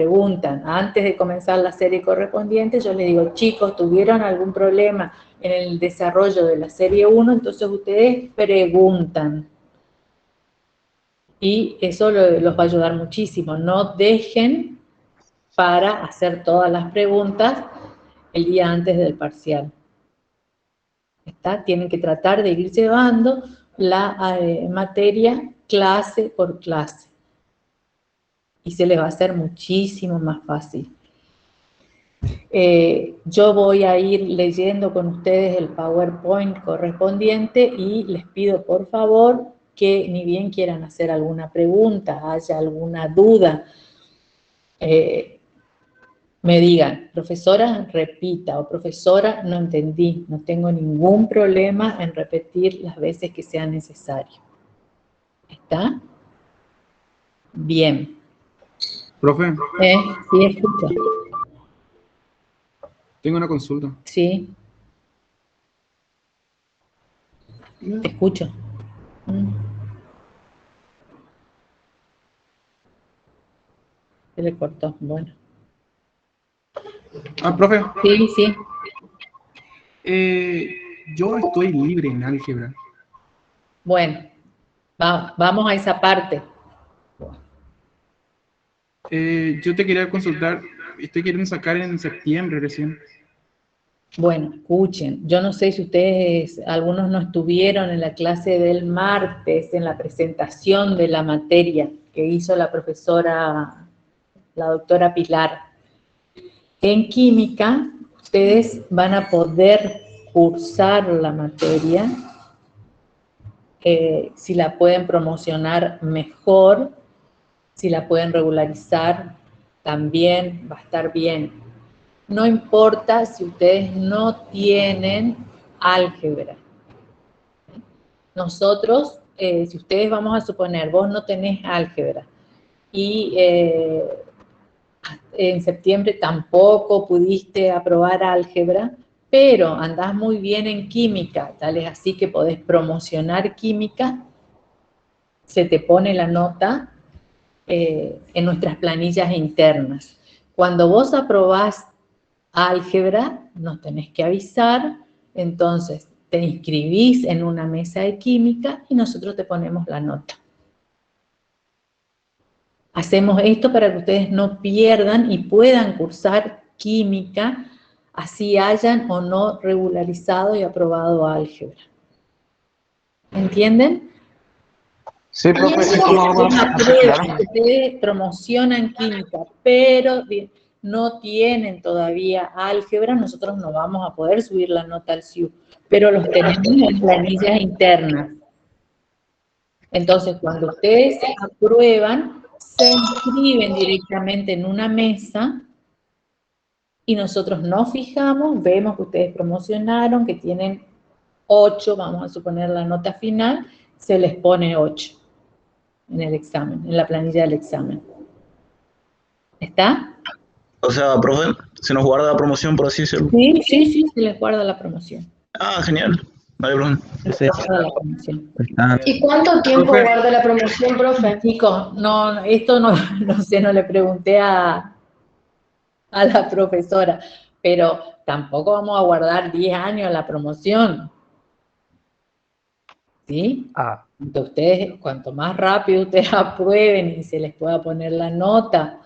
preguntan antes de comenzar la serie correspondiente, yo les digo, chicos, ¿tuvieron algún problema en el desarrollo de la serie 1? Entonces ustedes preguntan. Y eso los va a ayudar muchísimo. No dejen para hacer todas las preguntas el día antes del parcial. ¿Está? Tienen que tratar de ir llevando la materia clase por clase. Y se les va a hacer muchísimo más fácil. Yo voy a ir leyendo con ustedes el PowerPoint correspondiente y les pido por favor que ni bien quieran hacer alguna pregunta, haya alguna duda, me digan, profesora, repita, o profesora, no entendí, no tengo ningún problema en repetir las veces que sea necesario. ¿Está? Bien. Profe, Sí, escucho. tengo una consulta. Sí. Te escucho. Se le cortó, bueno. Profe. Sí, sí. Yo estoy libre en álgebra. Bueno, vamos a esa parte. Yo te quería consultar, estoy queriendo sacar en septiembre recién. Bueno, escuchen, yo no sé si ustedes, algunos no estuvieron en la clase del martes, en la presentación de la materia que hizo la profesora, la doctora Pilar. En química, ustedes van a poder cursar la materia, si la pueden promocionar mejor, si la pueden regularizar, también va a estar bien. No importa si ustedes no tienen álgebra. Nosotros, si ustedes vamos a suponer, vos no tenés álgebra y en septiembre tampoco pudiste aprobar álgebra, pero andás muy bien en química, tal es así que podés promocionar química, se te pone la nota en nuestras planillas internas. Cuando vos aprobás álgebra, nos tenés que avisar, entonces te inscribís en una mesa de química y nosotros te ponemos la nota. Hacemos esto para que ustedes no pierdan y puedan cursar química, así hayan o no regularizado y aprobado álgebra. ¿Entienden? Sí, profe, eso más o menos me queda claro. Ustedes promocionan química, pero no tienen todavía álgebra, nosotros no vamos a poder subir la nota al SIU, pero los tenemos en planillas internas. Entonces, cuando ustedes aprueban, se inscriben directamente en una mesa y nosotros nos fijamos, vemos que ustedes promocionaron, que tienen 8, vamos a suponer la nota final, se les pone 8 en el examen, en la planilla del examen. ¿Está? O sea, profe, se nos guarda la promoción, por así decirlo. Sí, sí, sí, se les guarda la promoción. Ah, genial. Vale, profe. Se les guarda la promoción. ¿Y cuánto tiempo guarda la promoción, profe? Chicos, no, esto no, no sé, no le pregunté a la profesora, pero tampoco vamos a guardar 10 años la promoción. ¿Sí? Entonces, ustedes, cuanto más rápido ustedes aprueben y se les pueda poner la nota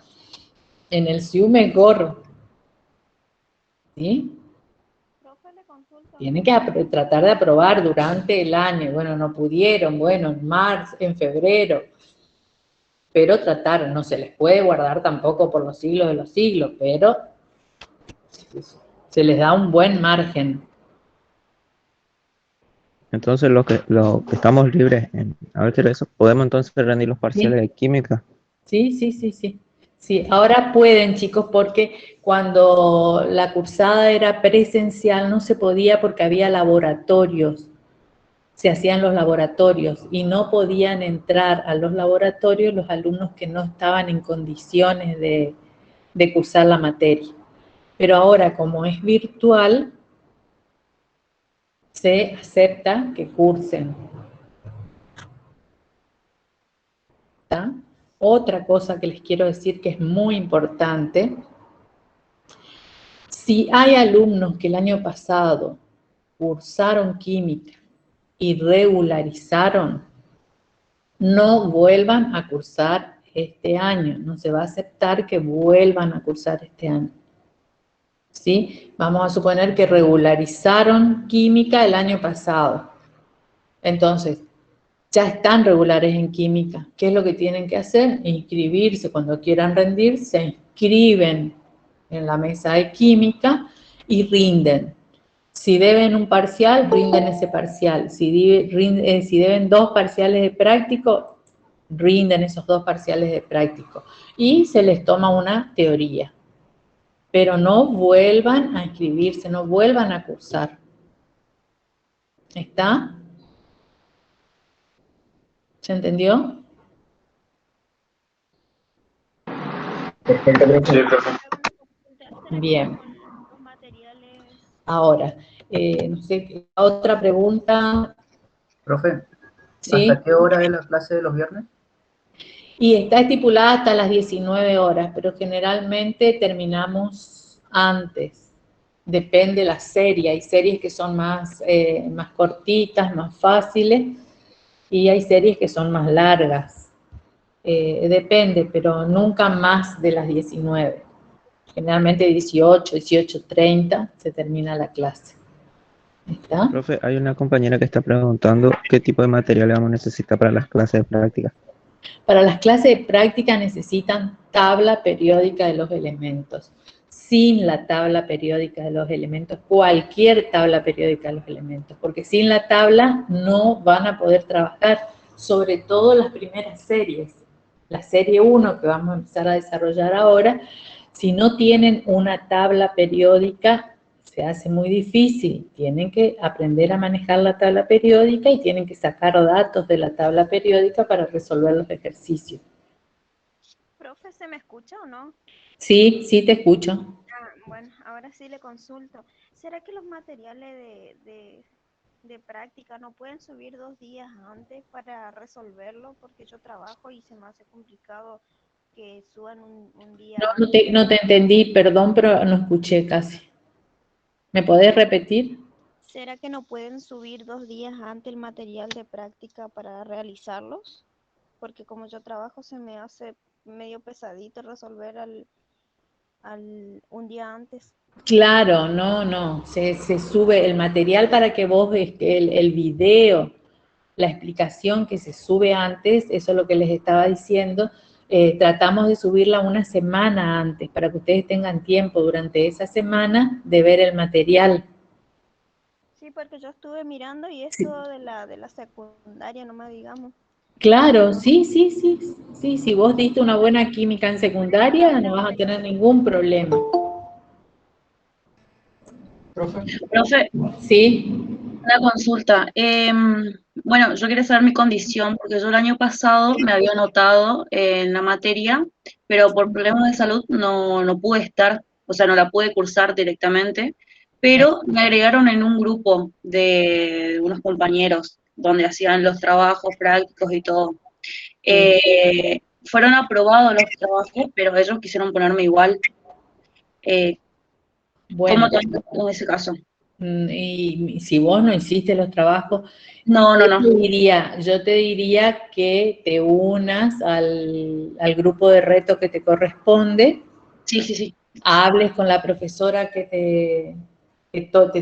en el SIU, mejor. ¿Sí? Tienen que tratar de aprobar durante el año. Bueno, no pudieron, bueno, en marzo, en febrero. Pero tratar, no se les puede guardar tampoco por los siglos de los siglos, pero se les da un buen margen. Entonces, lo que estamos libres en a ver eso, podemos entonces rendir los parciales de química. Sí, sí, sí, sí. Sí, ahora pueden, chicos, porque cuando la cursada era presencial no se podía porque había laboratorios. Se hacían los laboratorios y no podían entrar a los laboratorios los alumnos que no estaban en condiciones de cursar la materia. Pero ahora, como es virtual, se acepta que cursen. ¿Está? otra cosa que les quiero decir que es muy importante. Si hay alumnos que el año pasado cursaron química y regularizaron, no vuelvan a cursar este año. No se va a aceptar que vuelvan a cursar este año. ¿Sí? Vamos a suponer que regularizaron química el año pasado. Entonces, ya están regulares en química. ¿Qué es lo que tienen que hacer? Inscribirse. Cuando quieran rendir, se inscriben en la mesa de química y rinden. Si deben un parcial, rinden ese parcial. Si deben 2 parciales de práctico, rinden esos 2 parciales de práctico. Y se les toma una teoría. Pero no vuelvan a inscribirse, no vuelvan a cursar. ¿Está? ¿Se entendió? Perfecto, profe. Sí, profe. Bien. Ahora, no sé, otra pregunta. Profe, ¿Sí? ¿hasta qué hora es la clase de los viernes? Y está estipulada hasta las 19 horas, pero generalmente terminamos antes. Depende de la serie. Hay series que son más cortitas, más fáciles, y hay series que son más largas. Depende, pero nunca más de las 19. Generalmente 18, 18:30 se termina la clase. ¿Está? Profe, hay una compañera que está preguntando qué tipo de material vamos a necesitar para las clases de práctica. Para las clases de práctica necesitan tabla periódica de los elementos. Sin la tabla periódica de los elementos, cualquier tabla periódica de los elementos, porque sin la tabla no van a poder trabajar, sobre todo las primeras series. La serie 1 que vamos a empezar a desarrollar ahora, si no tienen una tabla periódica, se hace muy difícil. Tienen que aprender a manejar la tabla periódica y tienen que sacar datos de la tabla periódica para resolver los ejercicios. Profe, ¿se me escucha o no? Sí, sí te escucho. Bueno, ahora sí le consulto. ¿Será que los materiales de práctica no pueden subir 2 días antes para resolverlo? Porque yo trabajo y se me hace complicado que suban un día No antes. te entendí, perdón, pero no escuché casi. ¿Me podés repetir? ¿Será que no pueden subir 2 días antes el material de práctica para realizarlos? Porque como yo trabajo se me hace medio pesadito resolver un día antes. Claro, no, se sube el material para que vos, el video, la explicación que se sube antes, eso es lo que les estaba diciendo, tratamos de subirla una semana antes, para que ustedes tengan tiempo durante esa semana de ver el material. Sí, porque yo estuve mirando y Sí. esto de la secundaria, no me digamos. Claro, sí, si vos diste una buena química en secundaria, no vas a tener ningún problema. Profe, Profe, ¿Sí? una consulta. Bueno, yo quería saber mi condición, porque yo el año pasado me había anotado en la materia, pero por problemas de salud no pude estar, o sea, no la pude cursar directamente, pero me agregaron en un grupo de unos compañeros donde hacían los trabajos prácticos y todo. Fueron aprobados los trabajos, pero ellos quisieron ponerme igual. Bueno, ¿Cómo también en ese caso? y si vos no hiciste los trabajos, No. yo te diría que te unas al grupo de reto que te corresponde, Sí. hables con la profesora te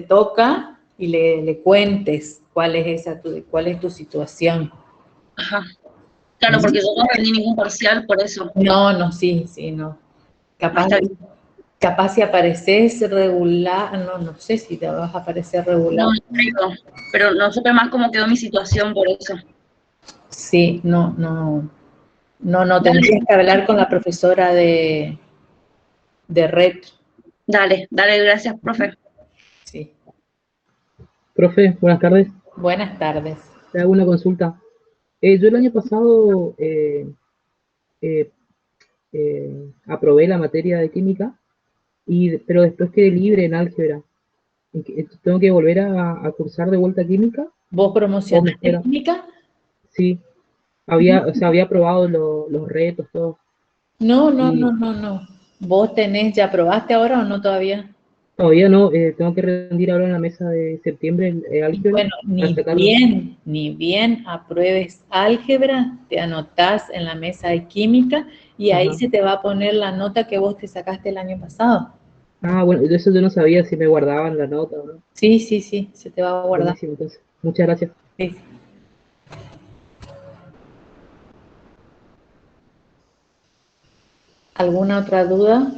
toca y le cuentes cuál es tu situación. Ajá. Claro, porque yo no rendí ningún parcial por eso. No, sí, no. Está bien. Capaz si apareces regular, no sé si te vas a aparecer regular. No creo, pero no supe más cómo quedó mi situación por eso. Sí, no, tendrías que hablar con la profesora de reto. Dale, gracias, profe. Sí. Profe, buenas tardes. Buenas tardes. Te hago una consulta. Yo el año pasado aprobé la materia de química, pero después quedé libre en álgebra. ¿Tengo que volver a cursar de vuelta química? ¿Vos promocionaste química? Sí. o sea, había probado los retos, todo. No, no, no, Y no, no. ¿Vos ya probaste ahora o no todavía? todavía no, tengo que rendir ahora en la mesa de septiembre el Y álgebra bueno, para sacarlo. ni bien apruebes álgebra, te anotás en la mesa de química y ahí Ajá. se te va a poner la nota que vos te sacaste el año pasado. Ah, bueno, de eso yo no sabía si me guardaban la nota o no. Sí, sí, sí, se te va a guardar. Buenísimo, entonces. Muchas gracias. Sí. ¿Alguna otra duda?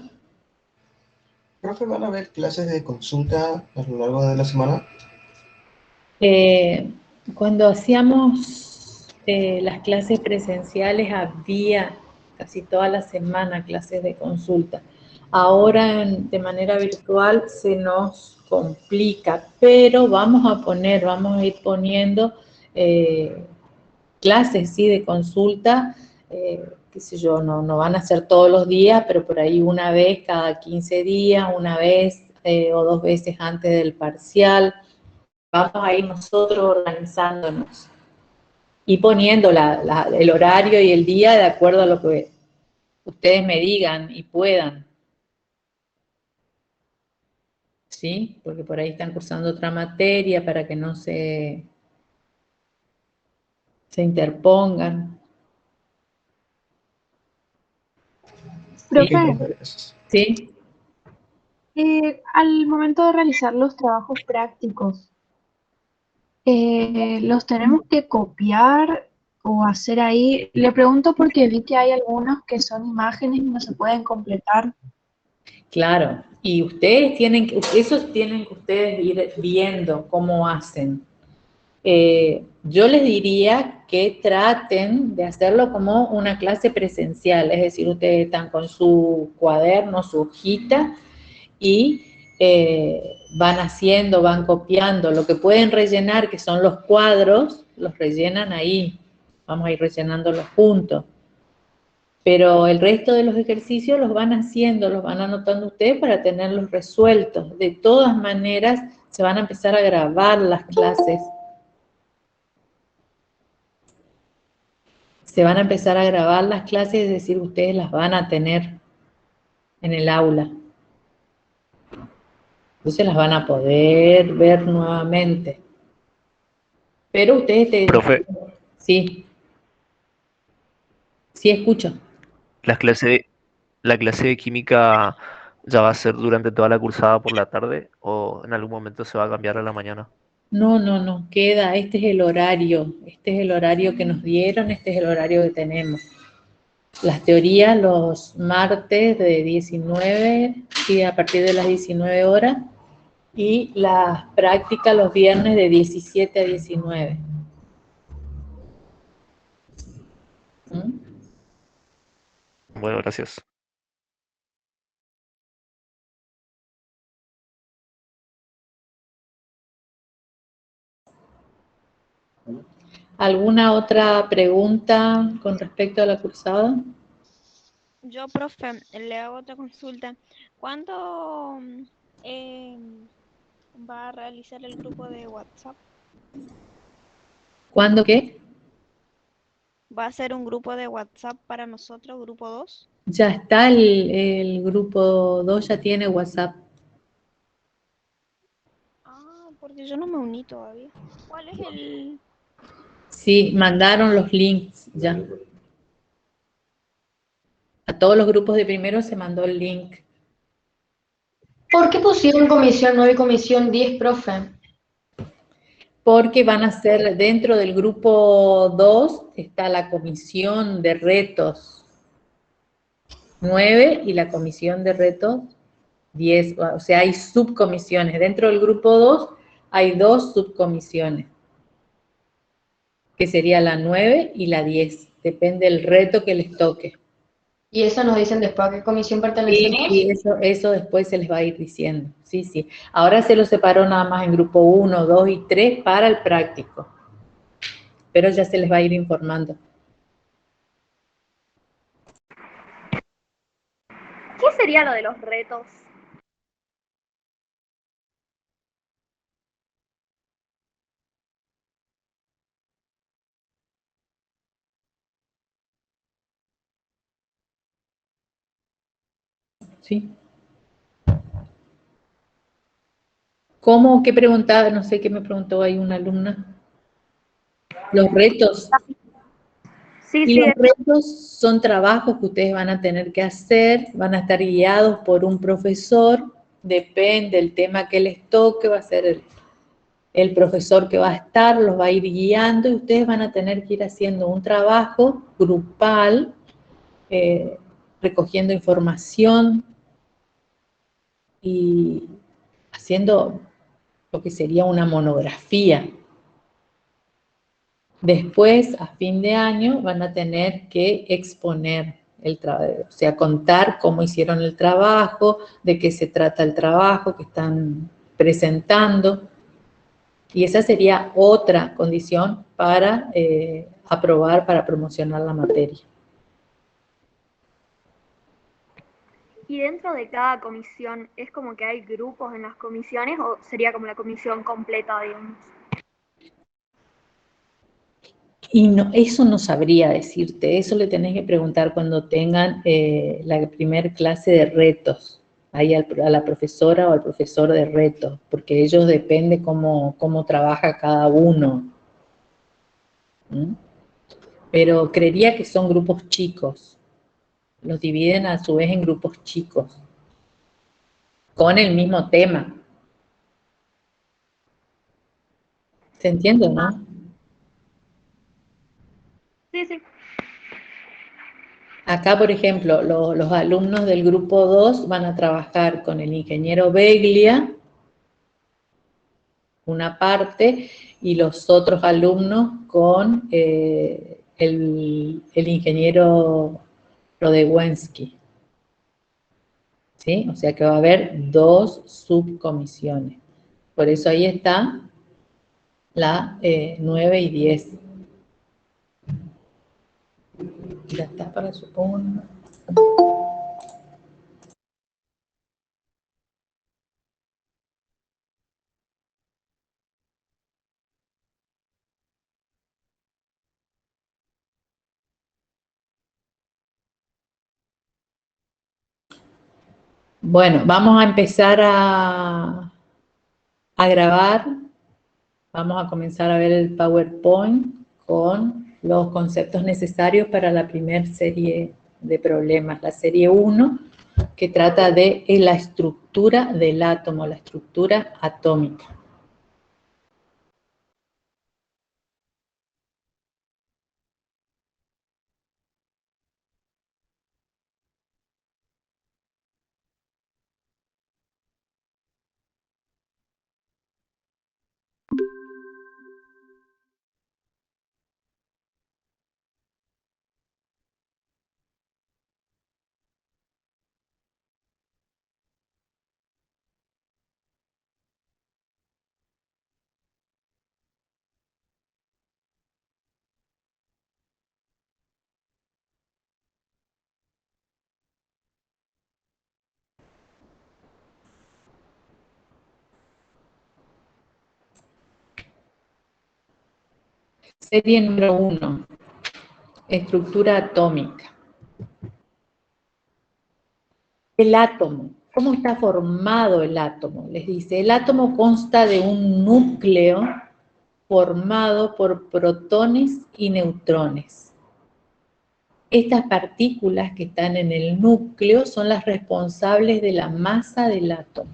Profe, ¿van a haber clases de consulta a lo largo de la semana? Eh, Cuando hacíamos las clases presenciales había casi toda la semana clases de consulta. Ahora de manera virtual se nos complica, pero vamos a ir poniendo clases, sí, de consulta, qué sé yo, no van a ser todos los días, pero por ahí una vez cada 15 días, una vez o dos veces antes del parcial. Vamos a ir nosotros organizándonos y poniendo el horario y el día de acuerdo a lo que ustedes me digan y puedan, ¿sí? Porque por ahí están cursando otra materia para que no se interpongan, ¿sí? Ok, Profe, profe, gracias. ¿Sí? al momento de realizar los trabajos prácticos, ¿los tenemos que copiar o hacer ahí? Le pregunto porque vi que hay algunos que son imágenes y no se pueden completar. Claro, y esos tienen que ustedes ir viendo cómo hacen. Yo les diría que traten de hacerlo como una clase presencial, es decir, ustedes están con su cuaderno, su hojita, y van haciendo, van copiando. Lo que pueden rellenar, que son los cuadros, los rellenan ahí. Vamos a ir rellenándolos juntos. Pero el resto de los ejercicios los van haciendo, los van anotando ustedes para tenerlos resueltos. De todas maneras, se van a empezar a grabar las clases. Se van a empezar a grabar las clases, es decir, ustedes las van a tener en el aula. Entonces las van a poder ver nuevamente. Pero Profe, sí, sí escucho. las clases de, ¿la clase de química ya va a ser durante toda la cursada por la tarde o en algún momento se va a cambiar a la mañana? No, no, no, queda, este es el horario que nos dieron, este es el horario que tenemos. Las teorías los martes de 19, sí, a partir de las 19 horas, y las prácticas los viernes de 17 a 19. ¿Mm? Bueno, gracias. ¿Alguna otra pregunta con respecto a la cursada? Yo, profe, le hago otra consulta. ¿Cuándo eh, va a realizar el grupo de WhatsApp? ¿Cuándo qué? ¿Va a ser un grupo de WhatsApp para nosotros, grupo 2? Ya está el grupo 2, ya tiene WhatsApp. Ah, porque yo no me uní todavía. ¿Cuál es el...? Sí, mandaron los links ya. A todos los grupos de primero se mandó el link. ¿Por qué pusieron comisión 9 y comisión 10, profe? Porque van a ser, dentro del grupo 2 está la comisión de retos 9 y la comisión de retos 10. O sea, hay subcomisiones. Dentro del grupo 2 hay dos subcomisiones, que sería la 9 y la 10. Depende del reto que les toque. Y eso nos dicen después a qué comisión Sí, pertenecemos. sí, eso después se les va a ir diciendo. Sí, sí. Ahora se los separó nada más en grupo 1, 2 y 3 para el práctico. Pero ya se les va a ir informando. ¿Qué sería lo de los retos? ¿sí? ¿Cómo? ¿Qué preguntaba? No sé qué me preguntó ahí una alumna. Los retos. Sí, Y sí, los retos son trabajos que ustedes van a tener que hacer, van a estar guiados por un profesor, depende del tema que les toque, va a ser el profesor que va a estar, los va a ir guiando y ustedes van a tener que ir haciendo un trabajo grupal, recogiendo información y haciendo lo que sería una monografía. Después, a fin de año, van a tener que exponer el trabajo, o sea, contar cómo hicieron el trabajo, de qué se trata el trabajo que están presentando. Y esa sería otra condición para aprobar, para promocionar la materia. y dentro de cada comisión, ¿es como que hay grupos en las comisiones o sería como la comisión completa, digamos? Y no, eso no sabría decirte, eso le tenés que preguntar cuando tengan la primer clase de retos, ahí a la profesora o al profesor de retos, porque ellos depende cómo trabaja cada uno. ¿Mm? Pero creería que son grupos chicos, los dividen a su vez en grupos chicos, con el mismo tema. ¿Se entiende, no? Sí, sí. Acá, por ejemplo, los alumnos del grupo 2 van a trabajar con el ingeniero Beglia, una parte, y los otros alumnos con el ingeniero Rodewensky. ¿Sí? O sea que va a haber 2 subcomisiones. Por eso ahí está la 9 y 10. Ya está para suponer. Bueno, vamos a empezar a grabar. Vamos a comenzar a ver el PowerPoint con los conceptos necesarios para la primera serie de problemas, la serie 1, que trata de la estructura del átomo, la estructura atómica. Serie número 1, estructura atómica. El átomo, ¿cómo está formado el átomo? Les dice, el átomo consta de un núcleo formado por protones y neutrones. Estas partículas que están en el núcleo son las responsables de la masa del átomo.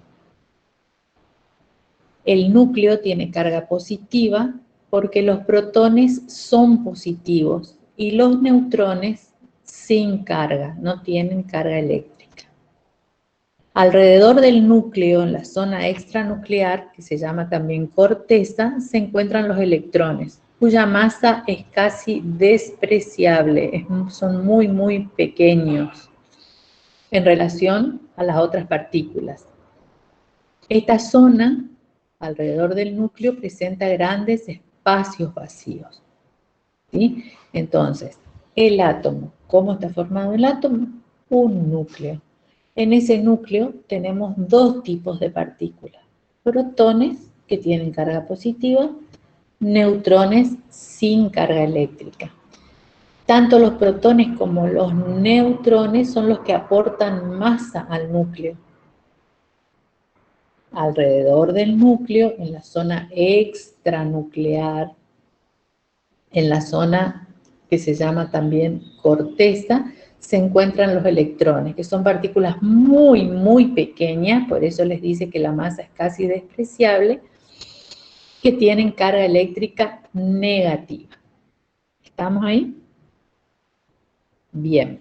El núcleo tiene carga positiva porque los protones son positivos y los neutrones sin carga, no tienen carga eléctrica. Alrededor del núcleo, en la zona extranuclear, que se llama también corteza, se encuentran los electrones, cuya masa es casi despreciable, son muy, muy pequeños en relación a las otras partículas. Esta zona, alrededor del núcleo, presenta grandes espacios vacíos. ¿Sí? Entonces, el átomo, ¿cómo está formado el átomo? Un núcleo. En ese núcleo tenemos 2 tipos de partículas. Protones, que tienen carga positiva, neutrones sin carga eléctrica. Tanto los protones como los neutrones son los que aportan masa al núcleo. Alrededor del núcleo, en la zona extranuclear, en la zona que se llama también corteza, se encuentran los electrones, que son partículas muy, muy pequeñas, por eso les dice que la masa es casi despreciable, que tienen carga eléctrica negativa. ¿Estamos ahí? Bien.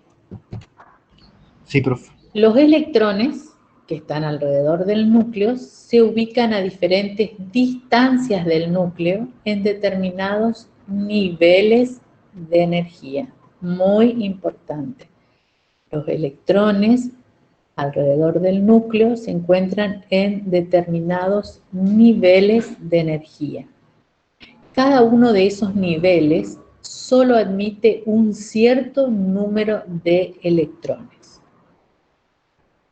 Sí, profe. Los electrones que están alrededor del núcleo se ubican a diferentes distancias del núcleo en determinados niveles de energía. Muy importante. Los electrones alrededor del núcleo se encuentran en determinados niveles de energía. Cada uno de esos niveles solo admite un cierto número de electrones.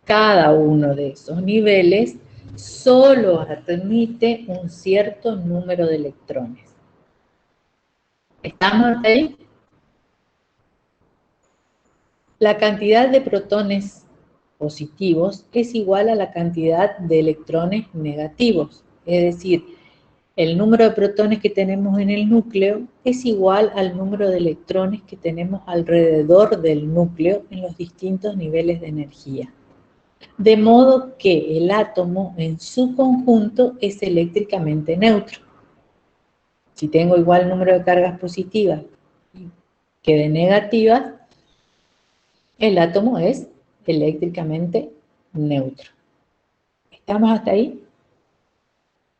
Cada uno de esos niveles solo admite un cierto número de electrones. ¿Estamos ahí? La cantidad de protones positivos es igual a la cantidad de electrones negativos. Es decir, el número de protones que tenemos en el núcleo es igual al número de electrones que tenemos alrededor del núcleo en los distintos niveles de energía. De modo que el átomo en su conjunto es eléctricamente neutro. Si tengo igual número de cargas positivas que de negativas, el átomo es eléctricamente neutro. ¿Estamos hasta ahí?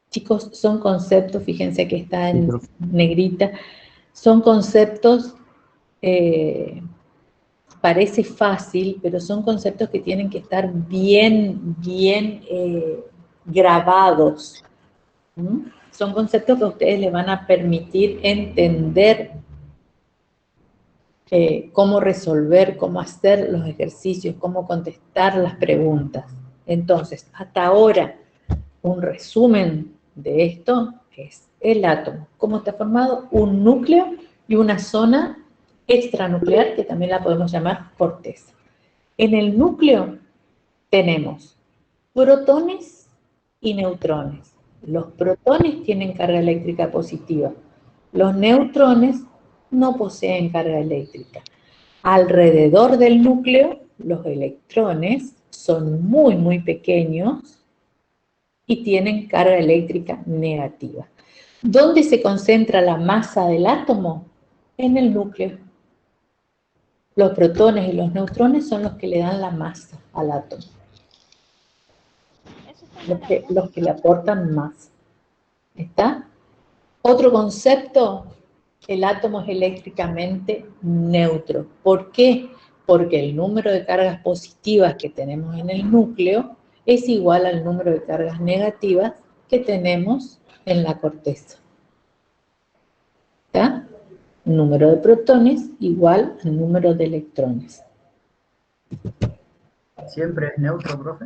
Chicos, son conceptos, fíjense que está en negrita, son conceptos, parece fácil, pero son conceptos que tienen que estar bien grabados. Son conceptos que a ustedes les van a permitir entender cómo resolver, cómo hacer los ejercicios, cómo contestar las preguntas. Entonces, hasta ahora, un resumen de esto es el átomo. ¿Cómo está formado? Un núcleo y una zona extranuclear, que también la podemos llamar corteza. En el núcleo tenemos protones y neutrones. Los protones tienen carga eléctrica positiva. Los neutrones no poseen carga eléctrica. Alrededor del núcleo, los electrones son muy, muy pequeños y tienen carga eléctrica negativa. ¿Dónde se concentra la masa del átomo? En el núcleo. Los protones y los neutrones son los que le dan la masa al átomo. Los que le aportan masa. ¿Está? Otro concepto, el átomo es eléctricamente neutro. ¿Por qué? Porque el número de cargas positivas que tenemos en el núcleo es igual al número de cargas negativas que tenemos en la corteza. ¿Está? Número de protones igual al número de electrones. ¿Siempre es neutro, profe?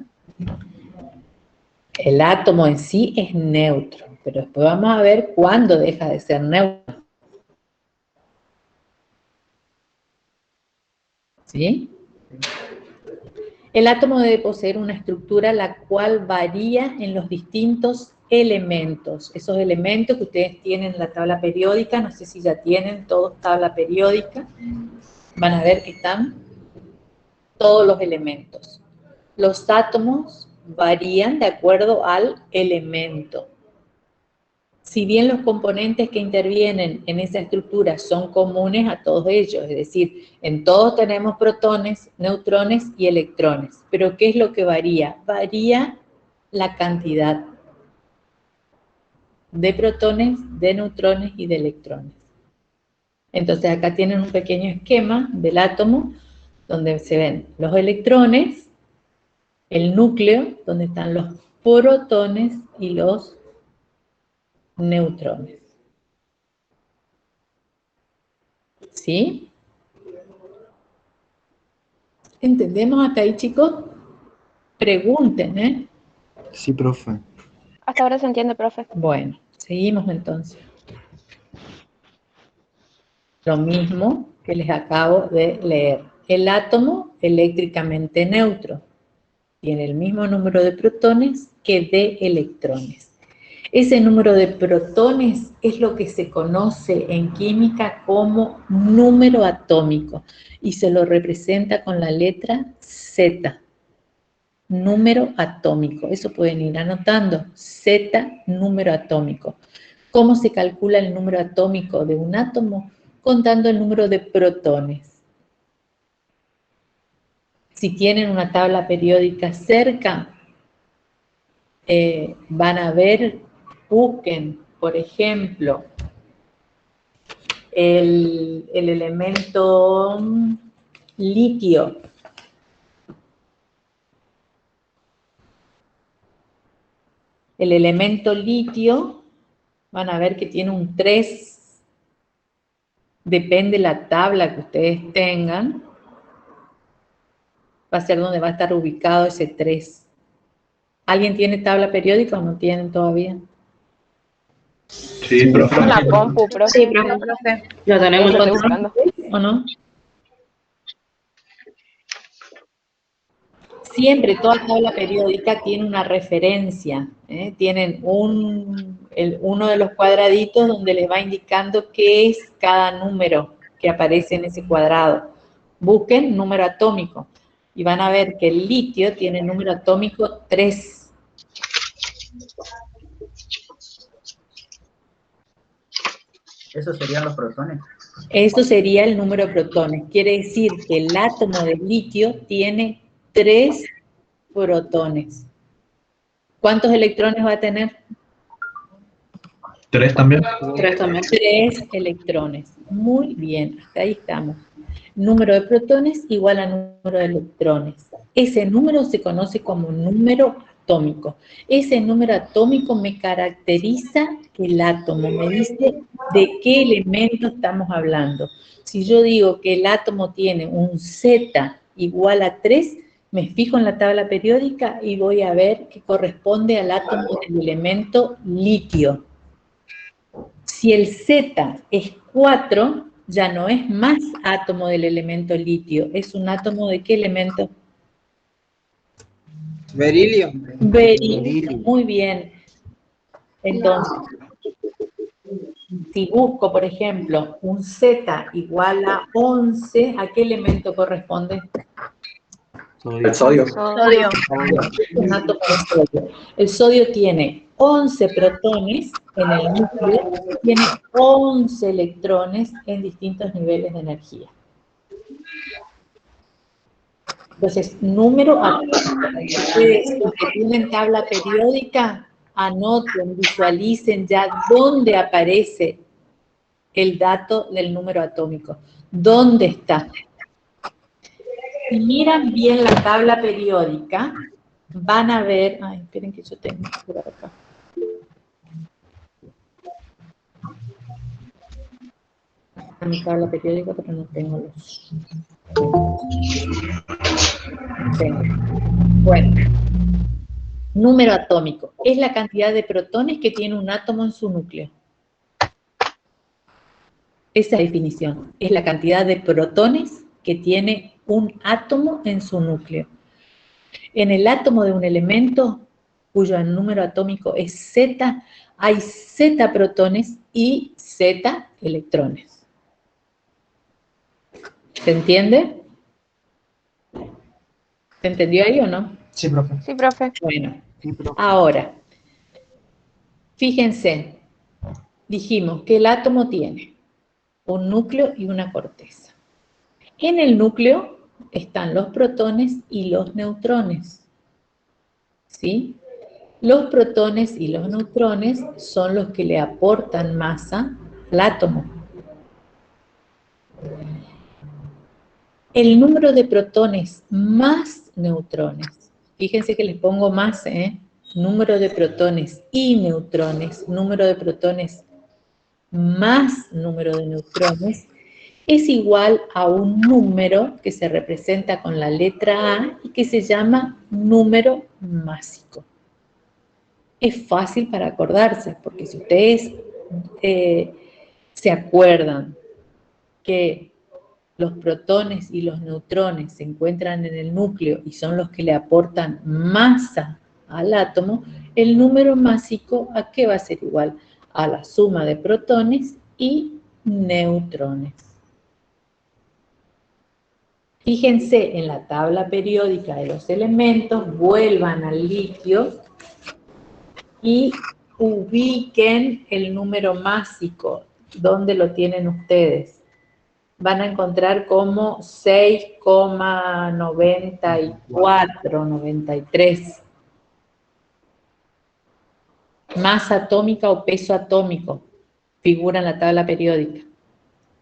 El átomo en sí es neutro, pero después vamos a ver cuándo deja de ser neutro. ¿Sí? El átomo debe poseer una estructura la cual varía en los distintos elementos. Esos elementos que ustedes tienen en la tabla periódica, no sé si ya tienen todos tabla periódica, van a ver que están todos los elementos. Los átomos varían de acuerdo al elemento. Si bien los componentes que intervienen en esa estructura son comunes a todos ellos, es decir, en todos tenemos protones, neutrones y electrones. Pero ¿qué es lo que varía? Varía la cantidad de protones, de neutrones y de electrones. Entonces acá tienen un pequeño esquema del átomo donde se ven los electrones, el núcleo, donde están los protones y los neutrones. ¿Sí? ¿Entendemos hasta ahí, chicos? Pregunten, ¿eh? Sí, profe. Hasta ahora se entiende, profe. Bueno, seguimos entonces. Lo mismo que les acabo de leer. El átomo eléctricamente neutro tiene el mismo número de protones que de electrones. Ese número de protones es lo que se conoce en química como número atómico y se lo representa con la letra Z. Número atómico, eso pueden ir anotando, Z, número atómico. ¿Cómo se calcula el número atómico de un átomo? Contando el número de protones. Si tienen una tabla periódica cerca, van a ver, busquen, por ejemplo, el elemento litio. El elemento litio, van a ver que tiene un 3, depende de la tabla que ustedes tengan, va a ser donde va a estar ubicado ese 3. ¿Alguien tiene tabla periódica o no tienen todavía? Sí, profe. En la compu, profe. Sí, profe. ¿Lo tenemos? Lo estoy buscando. ¿O no? Siempre toda tabla periódica tiene una referencia, tienen uno de los cuadraditos donde les va indicando qué es cada número que aparece en ese cuadrado. Busquen número atómico y van a ver que el litio tiene número atómico 3. Esos serían los protones. Eso sería el número de protones. Quiere decir que el átomo de litio tiene 3 protones. ¿Cuántos electrones va a tener? 3 también. 3 también. 3 electrones. Muy bien, hasta ahí estamos. Número de protones igual a número de electrones. Ese número se conoce como número atómico. Ese número atómico me caracteriza el átomo, me dice de qué elemento estamos hablando. Si yo digo que el átomo tiene un Z igual a 3, me fijo en la tabla periódica y voy a ver que corresponde al átomo del elemento litio. Si el Z es 4, ya no es más átomo del elemento litio, es un átomo ¿de qué elemento? Berilio. Berilio, muy bien. Entonces, si busco, por ejemplo, un Z igual a 11, ¿a qué elemento corresponde? El sodio. Sodio. Un átomo de sodio. El sodio tiene 11 protones en el núcleo, tiene 11 electrones en distintos niveles de energía. Entonces, número atómico. Ustedes, los que tienen tabla periódica, anoten, visualicen ya dónde aparece el dato del número atómico. ¿Dónde está? Si miran bien la tabla periódica, van a ver... Ay, esperen que yo tengo por acá. Está mi tabla periódica, pero no tengo los... Bueno, número atómico es la cantidad de protones que tiene un átomo en su núcleo. Esa definición es la cantidad de protones que tiene un átomo en su núcleo. En el átomo de un elemento cuyo número atómico es Z, hay Z protones y Z electrones. ¿Se entiende? ¿Se entendió ahí o no? Sí, profe. Sí, profe. Bueno, ahora, fíjense, dijimos que el átomo tiene un núcleo y una corteza. En el núcleo están los protones y los neutrones, ¿sí? Los protones y los neutrones son los que le aportan masa al átomo. El número de protones más neutrones, fíjense que les pongo más, número de protones y neutrones, número de protones más número de neutrones, es igual a un número que se representa con la letra A y que se llama número másico. Es fácil para acordarse, porque si ustedes se acuerdan que los protones y los neutrones se encuentran en el núcleo y son los que le aportan masa al átomo, el número másico, ¿a qué va a ser igual? A la suma de protones y neutrones. Fíjense en la tabla periódica de los elementos, vuelvan al litio y ubiquen el número másico. ¿Dónde lo tienen ustedes? Van a encontrar como 6,94, 93. Masa atómica o peso atómico figura en la tabla periódica.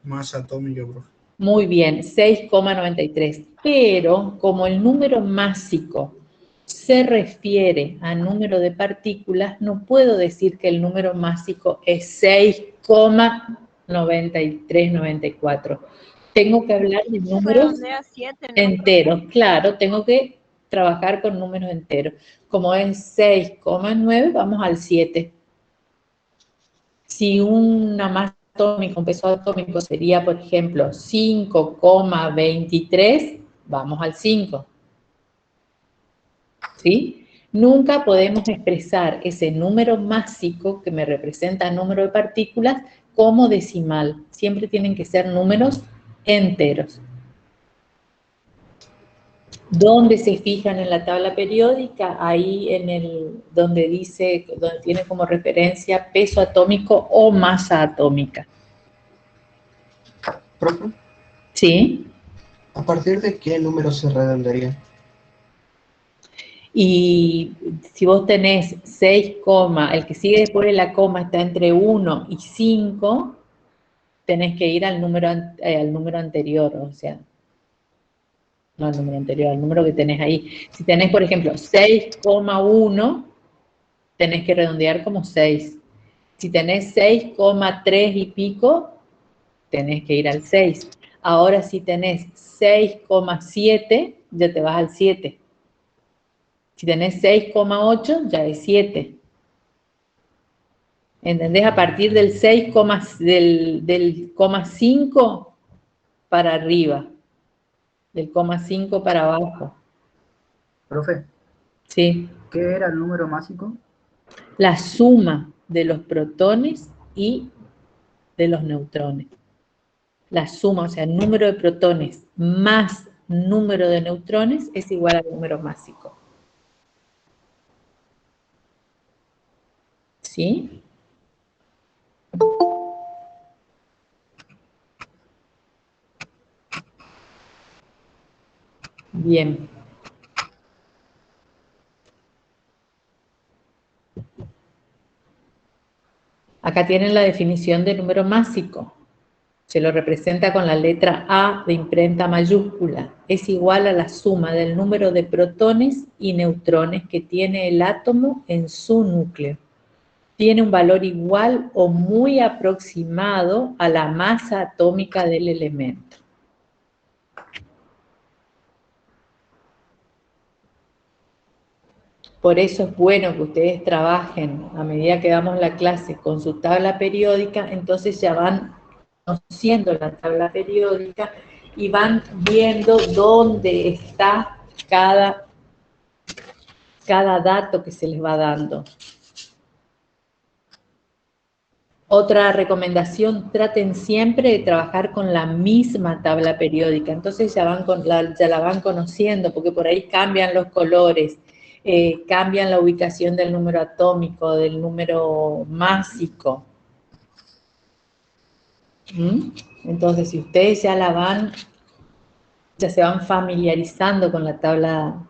Masa atómica, profe. Muy bien, 6,93. Pero como el número másico se refiere a número de partículas, no puedo decir que el número másico es 6,93, 94. Tengo que hablar de números Redondea 7, ¿no? enteros. Claro, tengo que trabajar con números enteros. Como es 6,9, vamos al 7. Si una masa atómica, un peso atómico sería, por ejemplo, 5,23, vamos al 5. ¿Sí? Nunca podemos expresar ese número másico que me representa el número de partículas como decimal. Siempre tienen que ser números enteros. ¿Dónde se fijan en la tabla periódica? Ahí en el donde dice, donde tiene como referencia peso atómico o masa atómica. Profe, ¿Sí? ¿a partir de qué número se redondearía? Y si vos tenés 6, el que sigue después de la coma está entre 1 y 5, tenés que ir al número anterior, o sea, no al número anterior, al número que tenés ahí. Si tenés, por ejemplo, 6,1, tenés que redondear como 6. Si tenés 6,3 y pico, tenés que ir al 6. Ahora si tenés 6,7, ya te vas al 7. Si tenés 6,8, ya es 7. ¿Entendés? A partir del 6, del coma 5 para arriba. Del coma 5 para abajo. Profe, Sí. ¿qué era el número másico? La suma de los protones y de los neutrones. La suma, o sea, el número de protones más número de neutrones es igual al número másico. ¿Sí? Bien. Acá tienen la definición de número másico. Se lo representa con la letra A de imprenta mayúscula. Es igual a la suma del número de protones y neutrones que tiene el átomo en su núcleo. Tiene un valor igual o muy aproximado a la masa atómica del elemento. Por eso es bueno que ustedes trabajen a medida que damos la clase con su tabla periódica, entonces ya van conociendo la tabla periódica y van viendo dónde está cada dato que se les va dando. Otra recomendación, traten siempre de trabajar con la misma tabla periódica, entonces ya la van conociendo, porque por ahí cambian los colores, cambian la ubicación del número atómico, del número másico. Entonces, si ustedes ya se van familiarizando con la tabla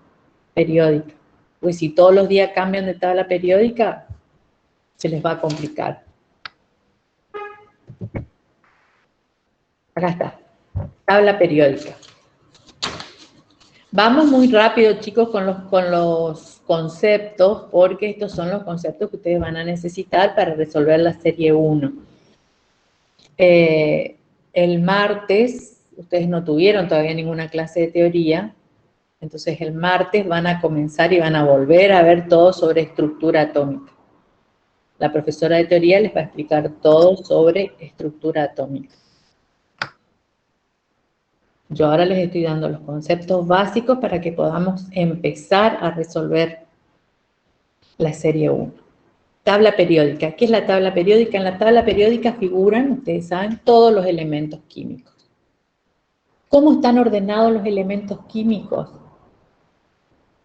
periódica, pues si todos los días cambian de tabla periódica, se les va a complicar. Acá está, tabla periódica. Vamos muy rápido, chicos, con los conceptos, porque estos son los conceptos que ustedes van a necesitar para resolver la serie 1. El martes, ustedes no tuvieron todavía ninguna clase de teoría, entonces el martes van a comenzar y van a volver a ver todo sobre estructura atómica. La profesora de teoría les va a explicar todo sobre estructura atómica. Yo ahora les estoy dando los conceptos básicos para que podamos empezar a resolver la serie 1. Tabla periódica. ¿Qué es la tabla periódica? En la tabla periódica figuran, ustedes saben, todos los elementos químicos. ¿Cómo están ordenados los elementos químicos?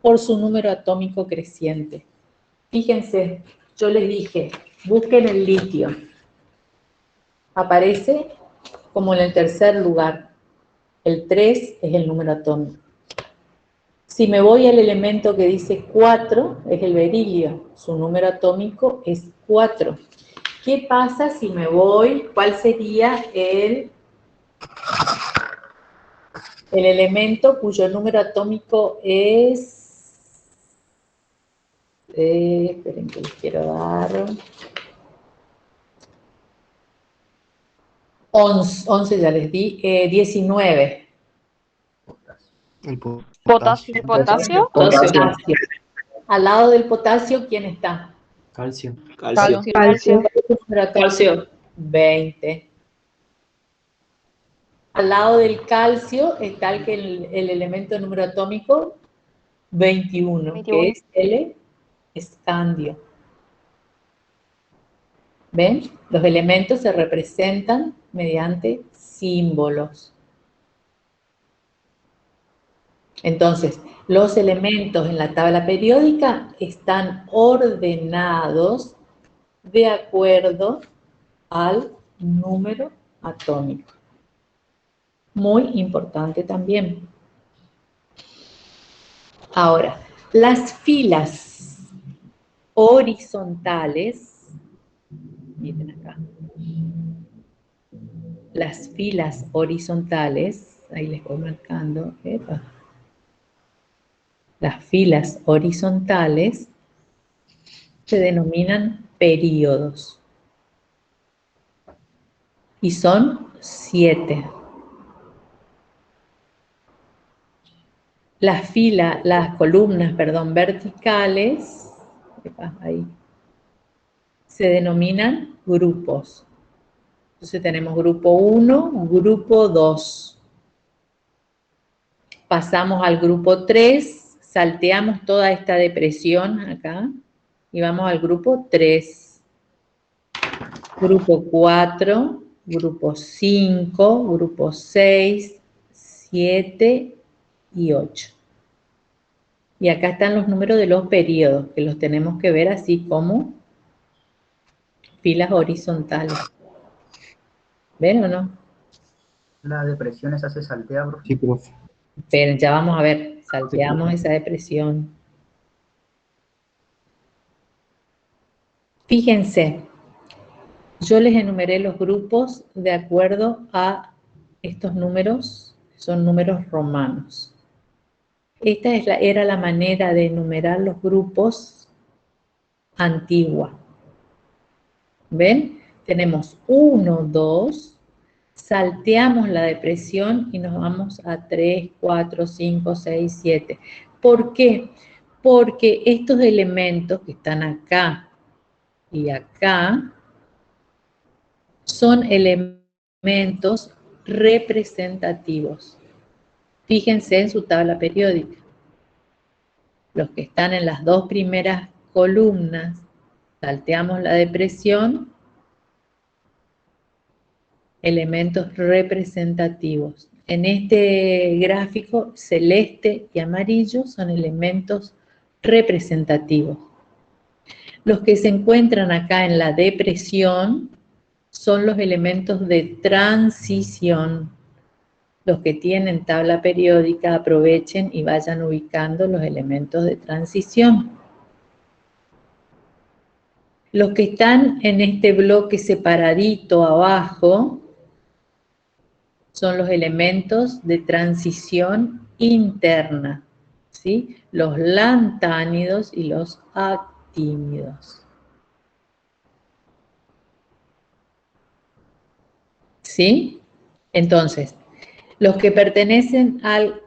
Por su número atómico creciente. Fíjense, yo les dije, busquen el litio. Aparece como en el tercer lugar. El 3 es el número atómico. Si me voy al elemento que dice 4, es el berilio. Su número atómico es 4. ¿Qué pasa si me voy? ¿Cuál sería el elemento cuyo número atómico es... esperen que les quiero dar... 11 ya les di, 19. ¿Potasio? ¿Potasio? Potasio. Al lado del potasio, ¿quién está? Calcio. Calcio. Calcio. 20. Al lado del calcio está el elemento número atómico 21, que es el escandio. ¿Ven? Los elementos se representan mediante símbolos. Entonces, los elementos en la tabla periódica están ordenados de acuerdo al número atómico. Muy importante también. Ahora, las filas horizontales, miren acá, las filas horizontales, ahí les voy marcando, epa. Las filas horizontales se denominan períodos y son 7. Las columnas verticales, ahí, se denominan grupos. Entonces tenemos grupo 1, grupo 2. Pasamos al grupo 3, salteamos toda esta depresión acá y vamos al grupo 3. Grupo 4, grupo 5, grupo 6, 7 y 8. Y acá están los números de los periodos, que los tenemos que ver así como filas horizontales. ¿Ven o no? La depresión esa se saltea, profe. Sí, profe. Esperen, ya vamos a ver. Salteamos esa depresión. Fíjense, yo les enumeré los grupos de acuerdo a estos números, son números romanos. Esta era la manera de enumerar los grupos antigua. ¿Ven? Tenemos 1, 2, salteamos la depresión y nos vamos a 3, 4, 5, 6, 7. ¿Por qué? Porque estos elementos que están acá y acá son elementos representativos. Fíjense en su tabla periódica. Los que están en las dos primeras columnas, salteamos la depresión, elementos representativos. En este gráfico, celeste y amarillo son elementos representativos. Los que se encuentran acá en la depresión son los elementos de transición. Los que tienen tabla periódica aprovechen y vayan ubicando los elementos de transición. Los que están en este bloque separadito abajo son los elementos de transición interna, ¿sí? Los lantánidos y los actínidos. ¿Sí? Entonces, los que pertenecen al...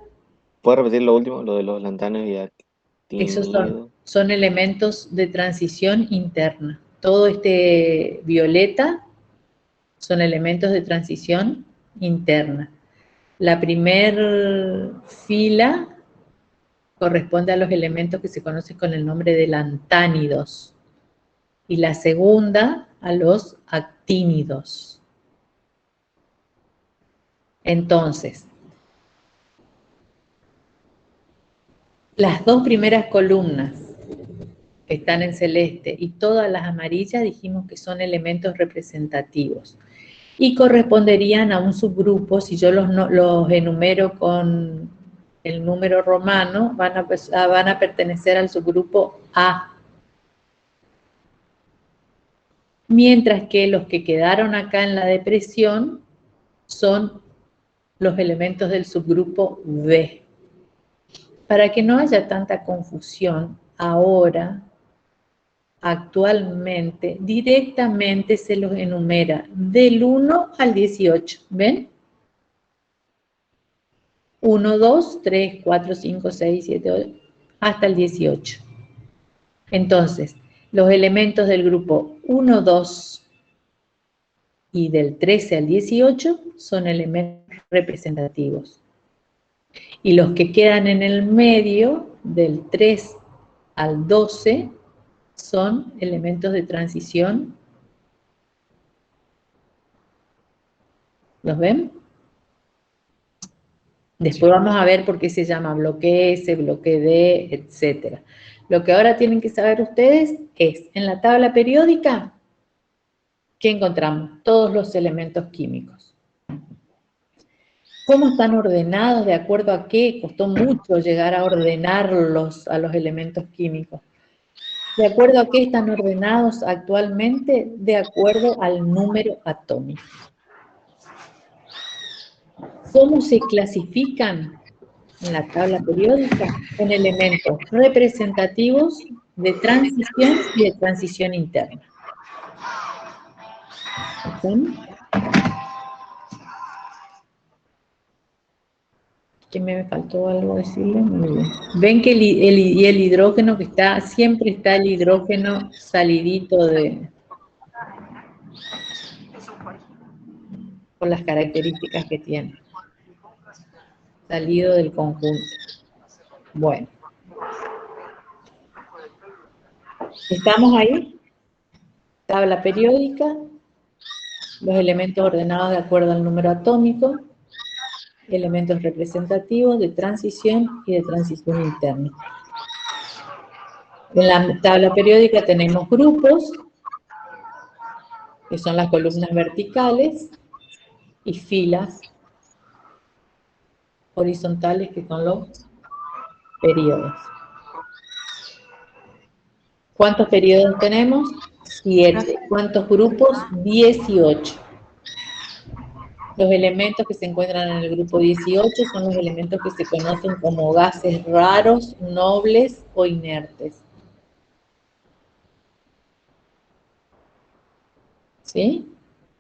¿Puedo repetir lo último? Lo de los lantánidos y actínidos. Esos son elementos de transición interna. Todo este violeta son elementos de transición interna. La primer fila corresponde a los elementos que se conocen con el nombre de lantánidos y la segunda a los actínidos. Entonces, las dos primeras columnas que están en celeste y todas las amarillas dijimos que son elementos representativos y corresponderían a un subgrupo. Si yo los enumero con el número romano, van a pertenecer al subgrupo A. Mientras que los que quedaron acá en la depresión son los elementos del subgrupo B. Para que no haya tanta confusión, ahora, actualmente, directamente se los enumera del 1 al 18. ¿Ven? 1, 2, 3, 4, 5, 6, 7, 8, hasta el 18. Entonces, los elementos del grupo 1, 2 y del 13 al 18 son elementos representativos. Y los que quedan en el medio, del 3 al 12, son elementos de transición. ¿Los ven? Después vamos a ver por qué se llama bloque S, bloque D, etc. Lo que ahora tienen que saber ustedes es, en la tabla periódica, ¿qué encontramos? Todos los elementos químicos. ¿Cómo están ordenados? ¿De acuerdo a qué? Costó mucho llegar a ordenarlos a los elementos químicos. ¿De acuerdo a qué están ordenados actualmente? De acuerdo al número atómico. ¿Cómo se clasifican en la tabla periódica? En elementos representativos de transición y de transición interna. ¿Sí? ¿Que me faltó algo decirle? Muy bien. Ven que el hidrógeno que está, siempre está el hidrógeno salidito por las características que tiene. Salido del conjunto. Bueno. ¿Estamos ahí? Tabla periódica. Los elementos ordenados de acuerdo al número atómico. Elementos representativos de transición y de transición interna. En la tabla periódica tenemos grupos, que son las columnas verticales, y filas horizontales, que son los periodos. ¿Cuántos periodos tenemos? 7. ¿Cuántos grupos? 18. Los elementos que se encuentran en el grupo 18 son los elementos que se conocen como gases raros, nobles o inertes. ¿Sí?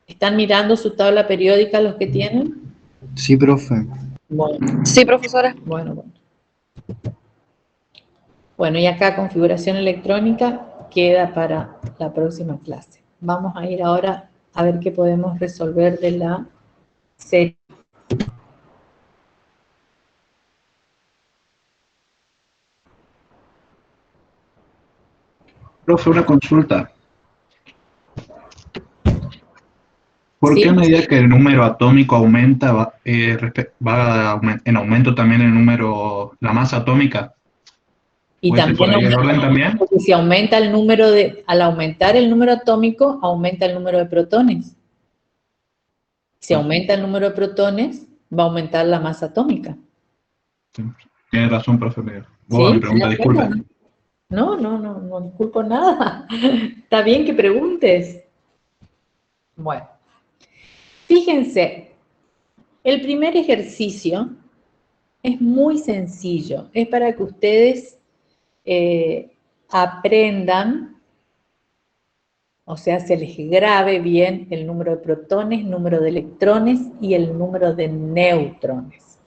¿Están mirando su tabla periódica los que tienen? Sí, profe. Bueno. Sí, profesora. Bueno. Bueno, y acá configuración electrónica queda para la próxima clase. Vamos a ir ahora a ver qué podemos resolver de la serie. Profe, una consulta. ¿Por Sí. qué a medida que el número atómico aumenta, va en aumento también el número, la masa atómica? Y ¿Puede ser por también ahí el orden también? porque si aumenta el número al aumentar el número atómico, aumenta el número de protones. Si aumenta el número de protones, va a aumentar la masa atómica. Tiene razón, profe. ¿Sí? Mi pregunta, disculpe. No disculpo nada. Está bien que preguntes. Bueno. Fíjense, el primer ejercicio es muy sencillo. Es para que ustedes aprendan, o sea, se les grabe bien el número de protones, número de electrones y el número de neutrones.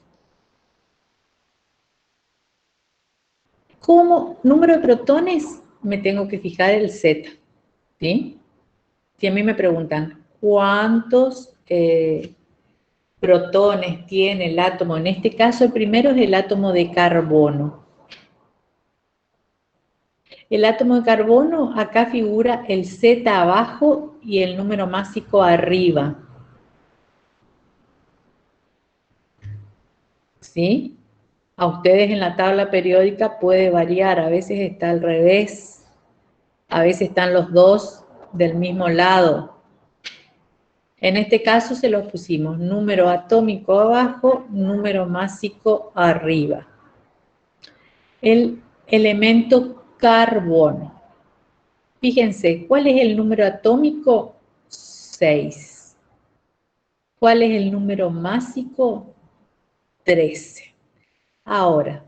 Como número de protones, me tengo que fijar el Z, ¿sí? Si a mí me preguntan, ¿cuántos protones tiene el átomo? En este caso, el primero es el átomo de carbono. El átomo de carbono, acá figura el Z abajo y el número másico arriba. ¿Sí? A ustedes en la tabla periódica puede variar, a veces está al revés, a veces están los dos del mismo lado. En este caso se los pusimos número atómico abajo, número másico arriba. El elemento carbono. Fíjense, ¿cuál es el número atómico? 6. ¿Cuál es el número másico? 13. Ahora,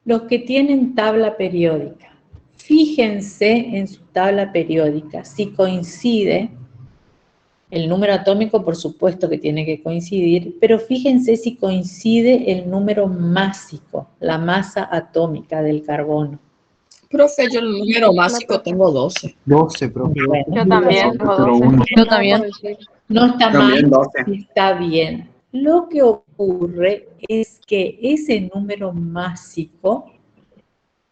los que tienen tabla periódica, fíjense en su tabla periódica si coincide. El número atómico, por supuesto que tiene que coincidir, pero fíjense si coincide el número másico, la masa atómica del carbono. Profe, yo el número másico tengo 12. 12, profe. Bueno, Yo también tengo 12. Yo también. no está También mal, 12. está bien. Lo que ocurre es que ese número másico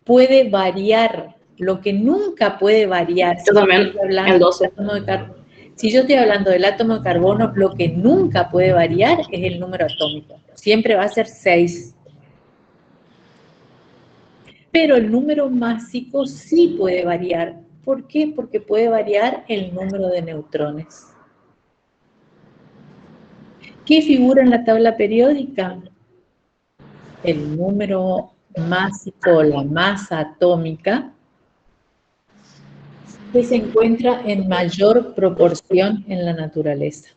puede variar. Lo que nunca puede variar. Yo también, el 12. Si yo estoy hablando del átomo de carbono, lo que nunca puede variar es el número atómico. Siempre va a ser 6. Pero el número másico sí puede variar. ¿Por qué? Porque puede variar el número de neutrones. ¿Qué figura en la tabla periódica? El número másico, la masa atómica, que se encuentra en mayor proporción en la naturaleza.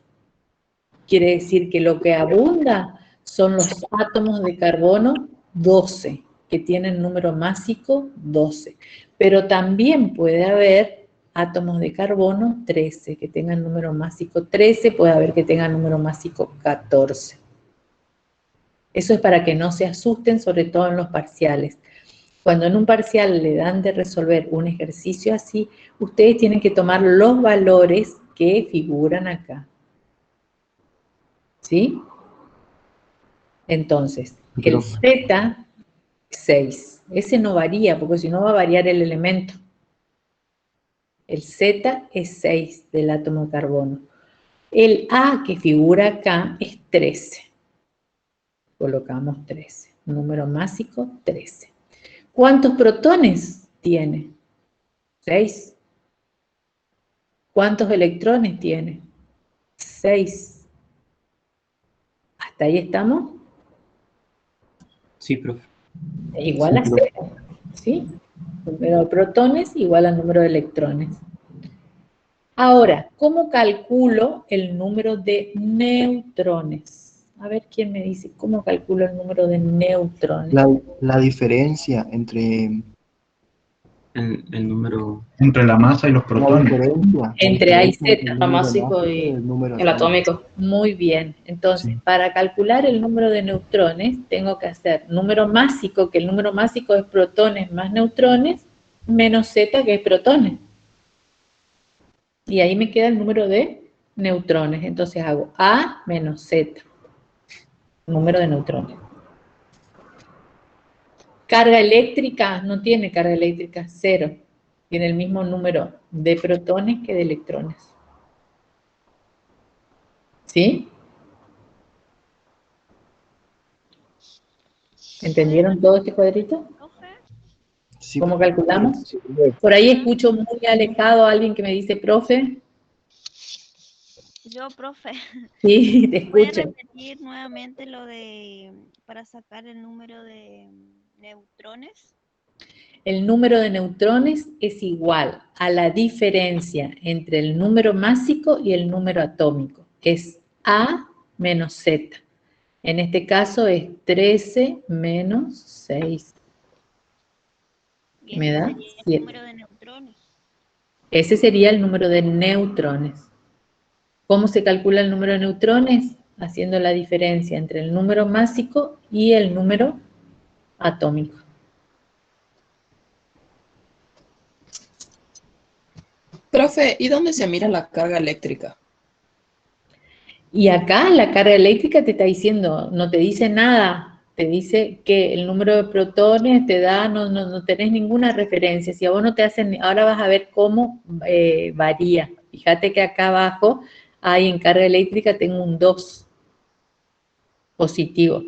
Quiere decir que lo que abunda son los átomos de carbono 12, que tienen número másico 12. Pero también puede haber átomos de carbono 13, que tengan número másico 13, puede haber que tengan número másico 14. Eso es para que no se asusten, sobre todo en los parciales. Cuando en un parcial le dan de resolver un ejercicio así, ustedes tienen que tomar los valores que figuran acá. ¿Sí? Entonces, el Z, 6. Ese no varía, porque si no va a variar el elemento. El Z es 6 del átomo de carbono. El A que figura acá es 13. Colocamos 13. Número másico, 13. ¿Cuántos protones tiene? 6. ¿Cuántos electrones tiene? 6. ¿Hasta ahí estamos? Sí, profe. Es igual a 0. ¿Sí? Número de protones igual al número de electrones. Ahora, ¿cómo calculo el número de neutrones? A ver quién me dice, ¿cómo calculo el número de neutrones? La diferencia entre el número... Entre la masa y los protones. Entre A y Z. El másico y el atómico. Muy bien. Entonces, para calcular el número de neutrones, tengo que hacer número másico, que el número másico es protones más neutrones, menos Z, que es protones. Y ahí me queda el número de neutrones. Entonces hago A menos Z. Número de neutrones. Carga eléctrica, no tiene carga eléctrica, 0. Tiene el mismo número de protones que de electrones. ¿Sí? ¿Entendieron todo este cuadrito? ¿Cómo calculamos? Por ahí escucho muy alejado a alguien que me dice, profe. Yo, profe. Sí, te Voy a escucho. repetir nuevamente lo de, para sacar el número de neutrones. El número de neutrones es igual a la diferencia entre el número másico y el número atómico. Es A menos Z. En este caso es 13 menos 6. Me da 7. El número de neutrones. Ese sería el número de neutrones. ¿Cómo se calcula el número de neutrones? Haciendo la diferencia entre el número másico y el número atómico. Profe, ¿y dónde se mira la carga eléctrica? Y acá la carga eléctrica te está diciendo, no te dice nada, te dice que el número de protones te da, no tenés ninguna referencia. Si a vos no te hacen, ahora vas a ver cómo varía. Fíjate que acá abajo hay en carga eléctrica, tengo un 2 positivo.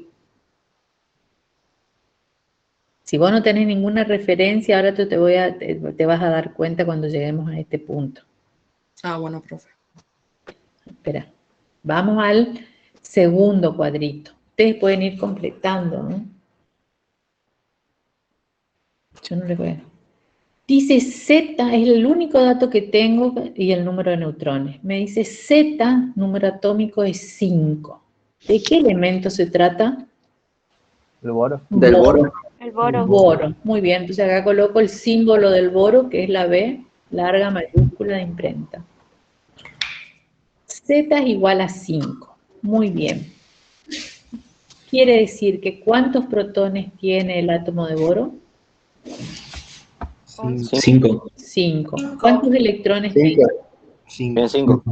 Si vos no tenés ninguna referencia, ahora te vas a dar cuenta cuando lleguemos a este punto. Ah, bueno, profe. Espera, vamos al segundo cuadrito. Ustedes pueden ir completando, ¿no? Yo no les voy a... Dice Z, es el único dato que tengo y el número de neutrones. Me dice Z, número atómico es 5. ¿De qué elemento se trata? ¿El boro? Del Boro. El boro. Boro, muy bien. Entonces acá coloco el símbolo del boro, que es la B, larga mayúscula de imprenta. Z es igual a 5. Muy bien. Quiere decir que ¿cuántos protones tiene el átomo de boro? 5. 5. ¿Cuántos electrones tiene? 5.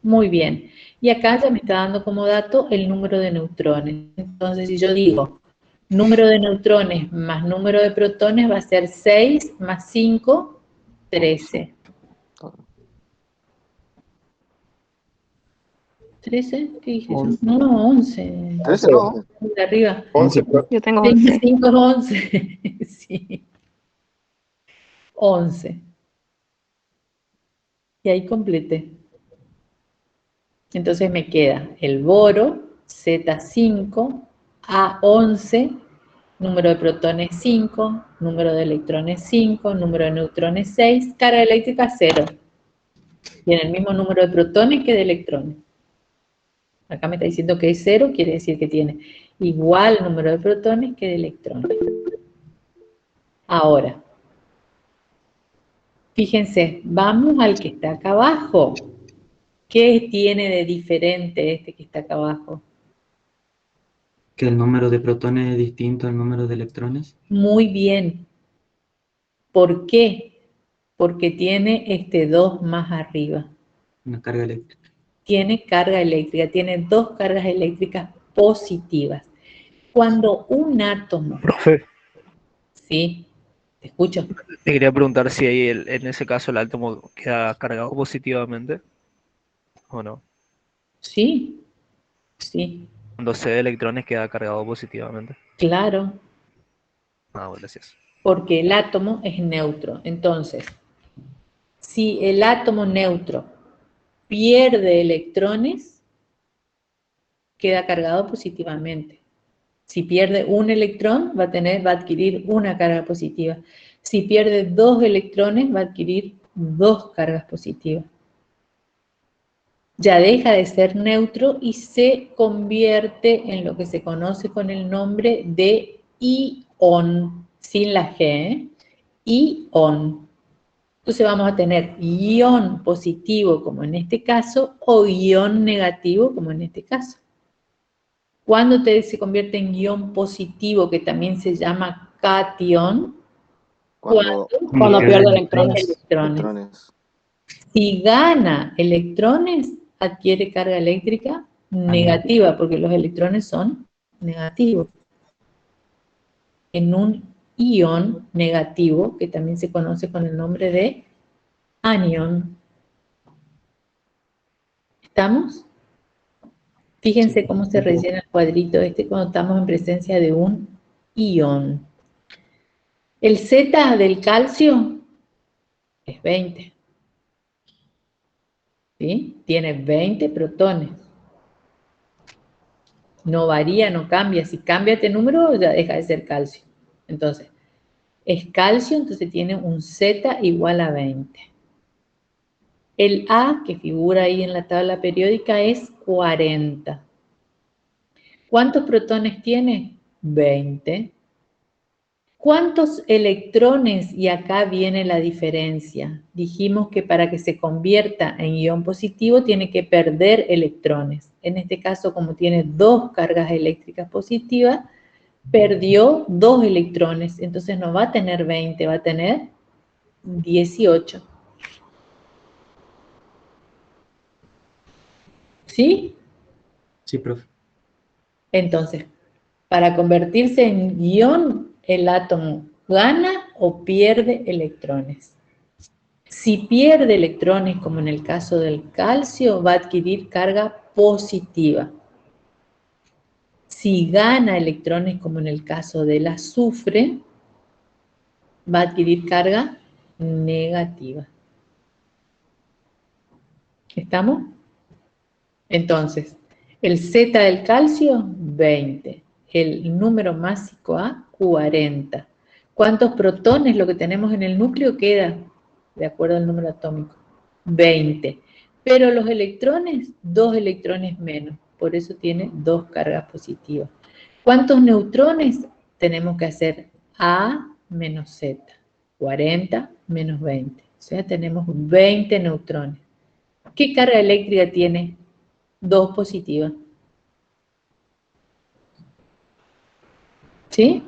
Muy bien. Y acá ya me está dando como dato el número de neutrones. Entonces, si yo digo número de neutrones más número de protones va a ser 6 más 5, 13. ¿13? ¿Qué dije yo? No, 11. 13 o 11. De arriba. 11, profe. Yo tengo 6 más 11. 5 es 11. Sí. 11. Y ahí completé. Entonces me queda el boro, Z5, A11, número de protones 5, número de electrones 5, número de neutrones 6, carga eléctrica 0. Tiene el mismo número de protones que de electrones. Acá me está diciendo que es 0, quiere decir que tiene igual número de protones que de electrones. Ahora, fíjense, vamos al que está acá abajo. ¿Qué tiene de diferente este que está acá abajo? Que el número de protones es distinto al número de electrones. Muy bien. ¿Por qué? Porque tiene este 2 más arriba. Una carga eléctrica. Tiene carga eléctrica, tiene 2 cargas eléctricas positivas. Cuando un átomo... Profe, Sí, te escucho. te quería preguntar si ahí en ese caso el átomo queda cargado positivamente o no. Sí, sí, Cuando C de electrones queda cargado positivamente. claro, Ah, bueno, gracias. porque el átomo es neutro. Entonces, si el átomo neutro pierde electrones, queda cargado positivamente. Si pierde un electrón, va a adquirir una carga positiva. Si pierde 2 electrones, va a adquirir 2 cargas positivas. Ya deja de ser neutro y se convierte en lo que se conoce con el nombre de ion, sin la G, ¿eh? Ion. Entonces vamos a tener ion positivo, como en este caso, o ion negativo, como en este caso. ¿Cuándo se convierte en ion positivo, que también se llama cation? Cuando pierde electrones. Si gana electrones, adquiere carga eléctrica negativa, porque los electrones son negativos. En un ion negativo, que también se conoce con el nombre de anión. ¿Estamos? Fíjense cómo se rellena el cuadrito este cuando estamos en presencia de un ion. El Z del calcio es 20. ¿Sí? Tiene 20 protones. No varía, no cambia. Si cambia este número, ya deja de ser calcio. Entonces, es calcio, entonces tiene un Z igual a 20. El A, que figura ahí en la tabla periódica, es 40. ¿Cuántos protones tiene? 20. ¿Cuántos electrones? Y acá viene la diferencia. Dijimos que para que se convierta en ion positivo tiene que perder electrones. En este caso, como tiene 2 cargas eléctricas positivas, perdió 2 electrones. Entonces no va a tener 20, va a tener 18. ¿Sí? Sí, profe. Entonces, para convertirse en ion, el átomo gana o pierde electrones. Si pierde electrones, como en el caso del calcio, va a adquirir carga positiva. Si gana electrones, como en el caso del azufre, va a adquirir carga negativa. ¿Estamos? Entonces, el Z del calcio, 20. El número másico A, 40. ¿Cuántos protones lo que tenemos en el núcleo queda? De acuerdo al número atómico. 20. Pero los electrones, 2 electrones menos. Por eso tiene 2 cargas positivas. ¿Cuántos neutrones? Tenemos que hacer A menos Z. 40 menos 20. O sea, tenemos 20 neutrones. ¿Qué carga eléctrica tiene? 2 positivas. ¿Sí?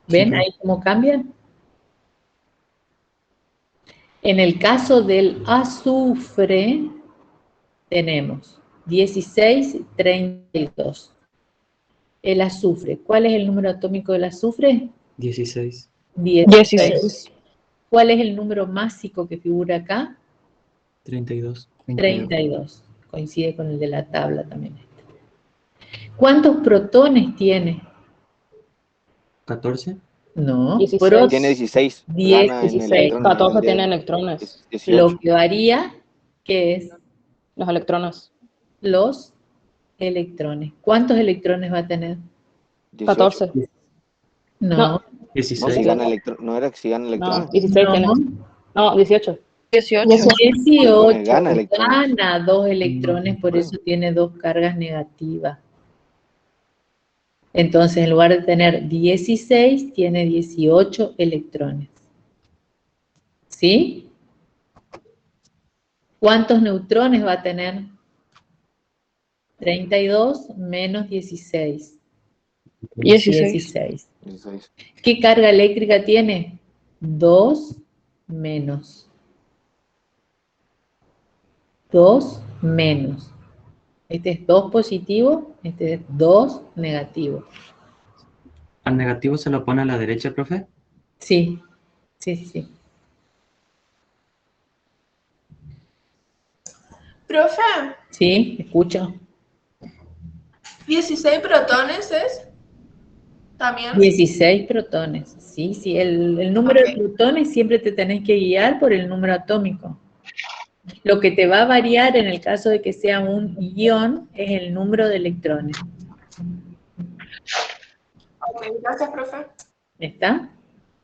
¿Ven Sí, ahí cómo cambian? En el caso del azufre, tenemos 16, 32. El azufre, ¿cuál es el número atómico del azufre? 16. 16. ¿Cuál es el número másico que figura acá? 32. 32. Coincide con el de la tabla también. ¿Cuántos protones tiene? 14. No, 16. Tiene 16. 10, Gana en 16. electrones. 14 tiene electrones. 18. Lo que varía, ¿qué es? Los electrones. Los electrones. ¿Cuántos electrones va a tener? 18. 14. No. No. No, 16. si gana no era si gana No, electrones. 16 tiene. No, 18. 18. Gana electrones. Gana 2 electrones, por eso tiene 2 cargas negativas. Entonces, en lugar de tener 16, tiene 18 electrones. ¿Sí? ¿Cuántos neutrones va a tener? 32 menos 16. 16. ¿Qué carga eléctrica tiene? 2 menos. 2 menos. Este es 2 positivo, este es 2 negativo. ¿Al negativo se lo pone a la derecha, profe? Sí, sí, sí. Profe, Sí, escucho. 16 protones es también. 16 protones. Sí, sí. El número de protones siempre te tenés que guiar por el número atómico. Lo que te va a variar en el caso de que sea un ion es el número de electrones. Ok, gracias, profe. ¿Está?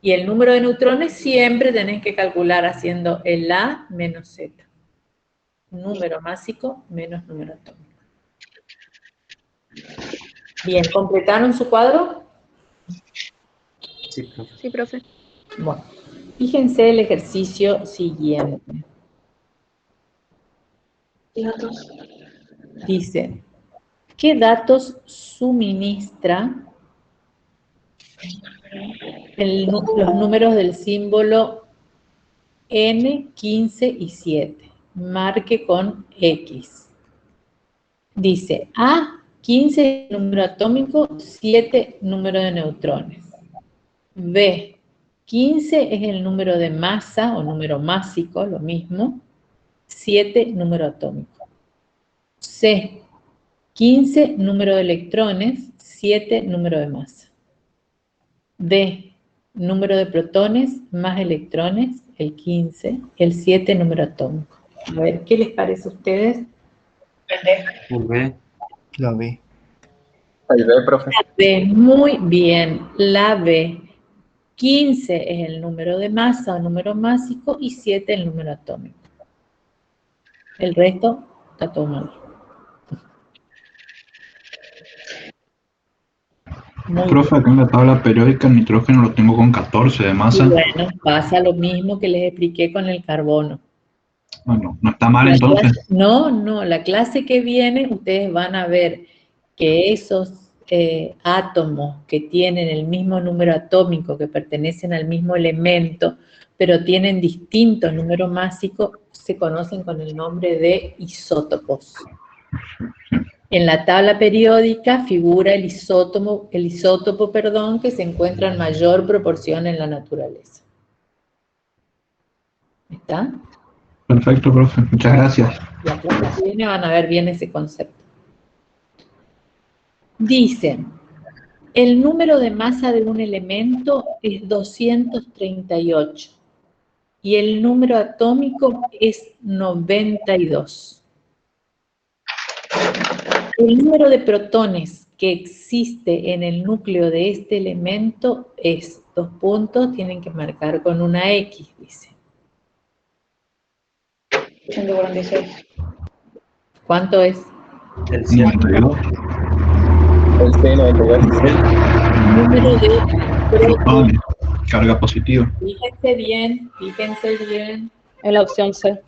Y el número de neutrones siempre tenés que calcular haciendo el A menos Z. Número másico menos número atómico. Bien, ¿completaron su cuadro? Sí, profe. Sí, profe. Bueno, fíjense el ejercicio siguiente. Dice, ¿qué datos suministra los números del símbolo N, 15 y 7? Marque con X. Dice, A, 15 es el número atómico, 7 número de neutrones. B, 15 es el número de masa o número másico, lo mismo, 7 número atómico. C, 15 número de electrones, 7 número de masa. D, número de protones más electrones, el 15, el 7 número atómico. A ver, ¿qué les parece a ustedes? El B. La B. El B, profe. La B, muy bien, la B. 15 es el número de masa o número másico y 7 el número atómico. El resto está todo mal. Profe, acá en la tabla periódica el nitrógeno lo tengo con 14 de masa. Y bueno, pasa lo mismo que les expliqué con el carbono. Bueno, no está mal entonces. No, la clase que viene ustedes van a ver que esos átomos que tienen el mismo número atómico, que pertenecen al mismo elemento, pero tienen distinto número másico, se conocen con el nombre de isótopos. En la tabla periódica figura el isótopo, que se encuentra en mayor proporción en la naturaleza. ¿Está? Perfecto, profe. Muchas gracias. La clase que viene van a ver bien ese concepto. Dicen, el número de masa de un elemento es 238 y el número atómico es 92. El número de protones que existe en el núcleo de este elemento es, dos puntos, tienen que marcar con una X, dice. 146. ¿Cuánto es? El 92. El C92. El número de Protones. Carga positiva. Fíjense bien. Es la opción C.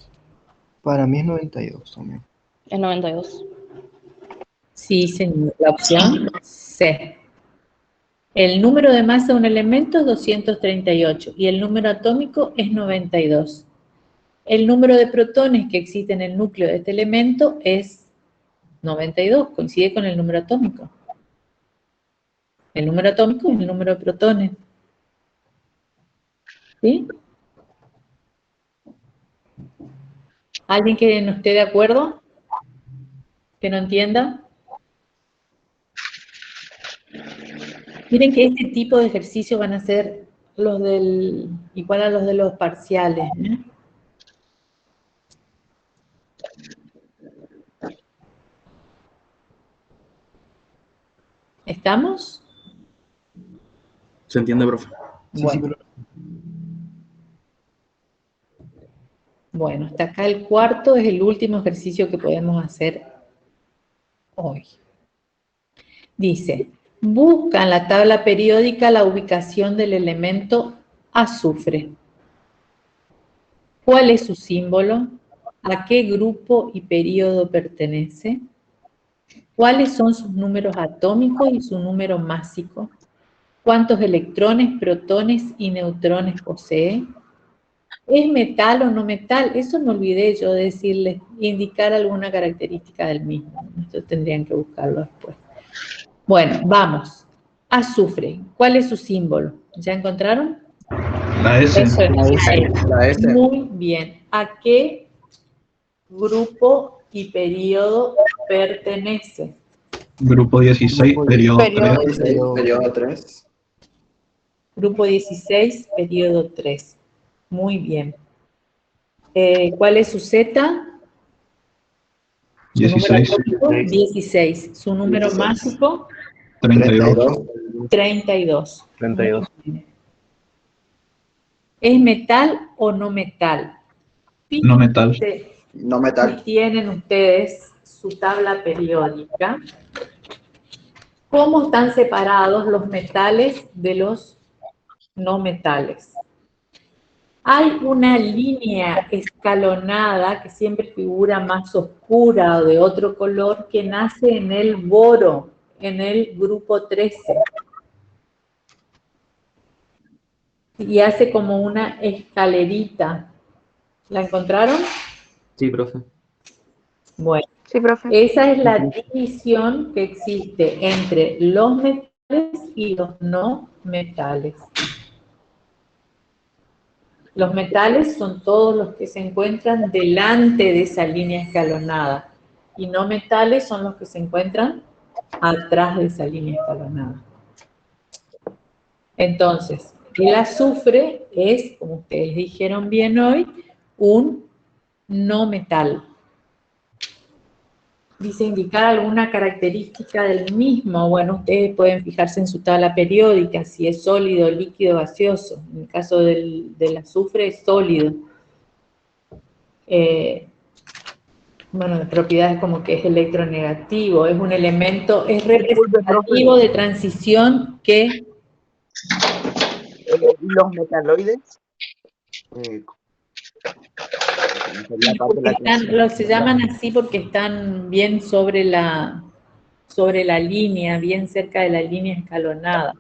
Para mí es 92 también. Es 92. Sí, señor. La opción C. El número de masa de un elemento es 238 y el número atómico es 92. El número de protones que existe en el núcleo de este elemento es 92, coincide con el número atómico. El número atómico es el número de protones. ¿Sí? ¿Alguien que no esté de acuerdo? ¿Que no entienda? Miren que este tipo de ejercicios van a ser los igual a los de los parciales, ¿eh? ¿Estamos? ¿Se entiende, profe? Bueno. Bueno, hasta acá el cuarto es el último ejercicio que podemos hacer hoy. Dice, busca en la tabla periódica la ubicación del elemento azufre. ¿Cuál es su símbolo? ¿A qué grupo y periodo pertenece? ¿Cuáles son sus números atómicos y su número másico? ¿Cuántos electrones, protones y neutrones posee? ¿Es metal o no metal? Eso me olvidé yo de decirles, indicar alguna característica del mismo. Esto tendrían que buscarlo después. Bueno, vamos. Azufre. ¿Cuál es su símbolo? ¿Ya encontraron? La S. La S. Muy bien. ¿A qué grupo y periodo pertenece? Grupo 16, periodo 3. Periodo 3. Grupo 16, periodo 3. Muy bien. ¿Cuál es su Z? 16. 16. ¿Su número 16. másico? 32. 32. 32. ¿Es metal o no metal? No metal. No metal. Si tienen ustedes su tabla periódica, ¿cómo están separados los metales de los no metales? Hay una línea escalonada que siempre figura más oscura o de otro color que nace en el boro, en el grupo 13. Y hace como una escalerita. ¿La encontraron? Sí, profe. Bueno, Sí, profe. esa es la división que existe entre los metales y los no metales. Los metales son todos los que se encuentran delante de esa línea escalonada y no metales son los que se encuentran atrás de esa línea escalonada. Entonces, el azufre es, como ustedes dijeron bien hoy, un no metal. Dice indicar alguna característica del mismo. Bueno, ustedes pueden fijarse en su tabla periódica, si es sólido, líquido, gaseoso. En el caso del azufre es sólido. Bueno, de propiedades como que es electronegativo, es un elemento, es representativo de transición que... Los metaloides. Se llaman así porque están bien sobre la línea, bien cerca de la línea escalonada.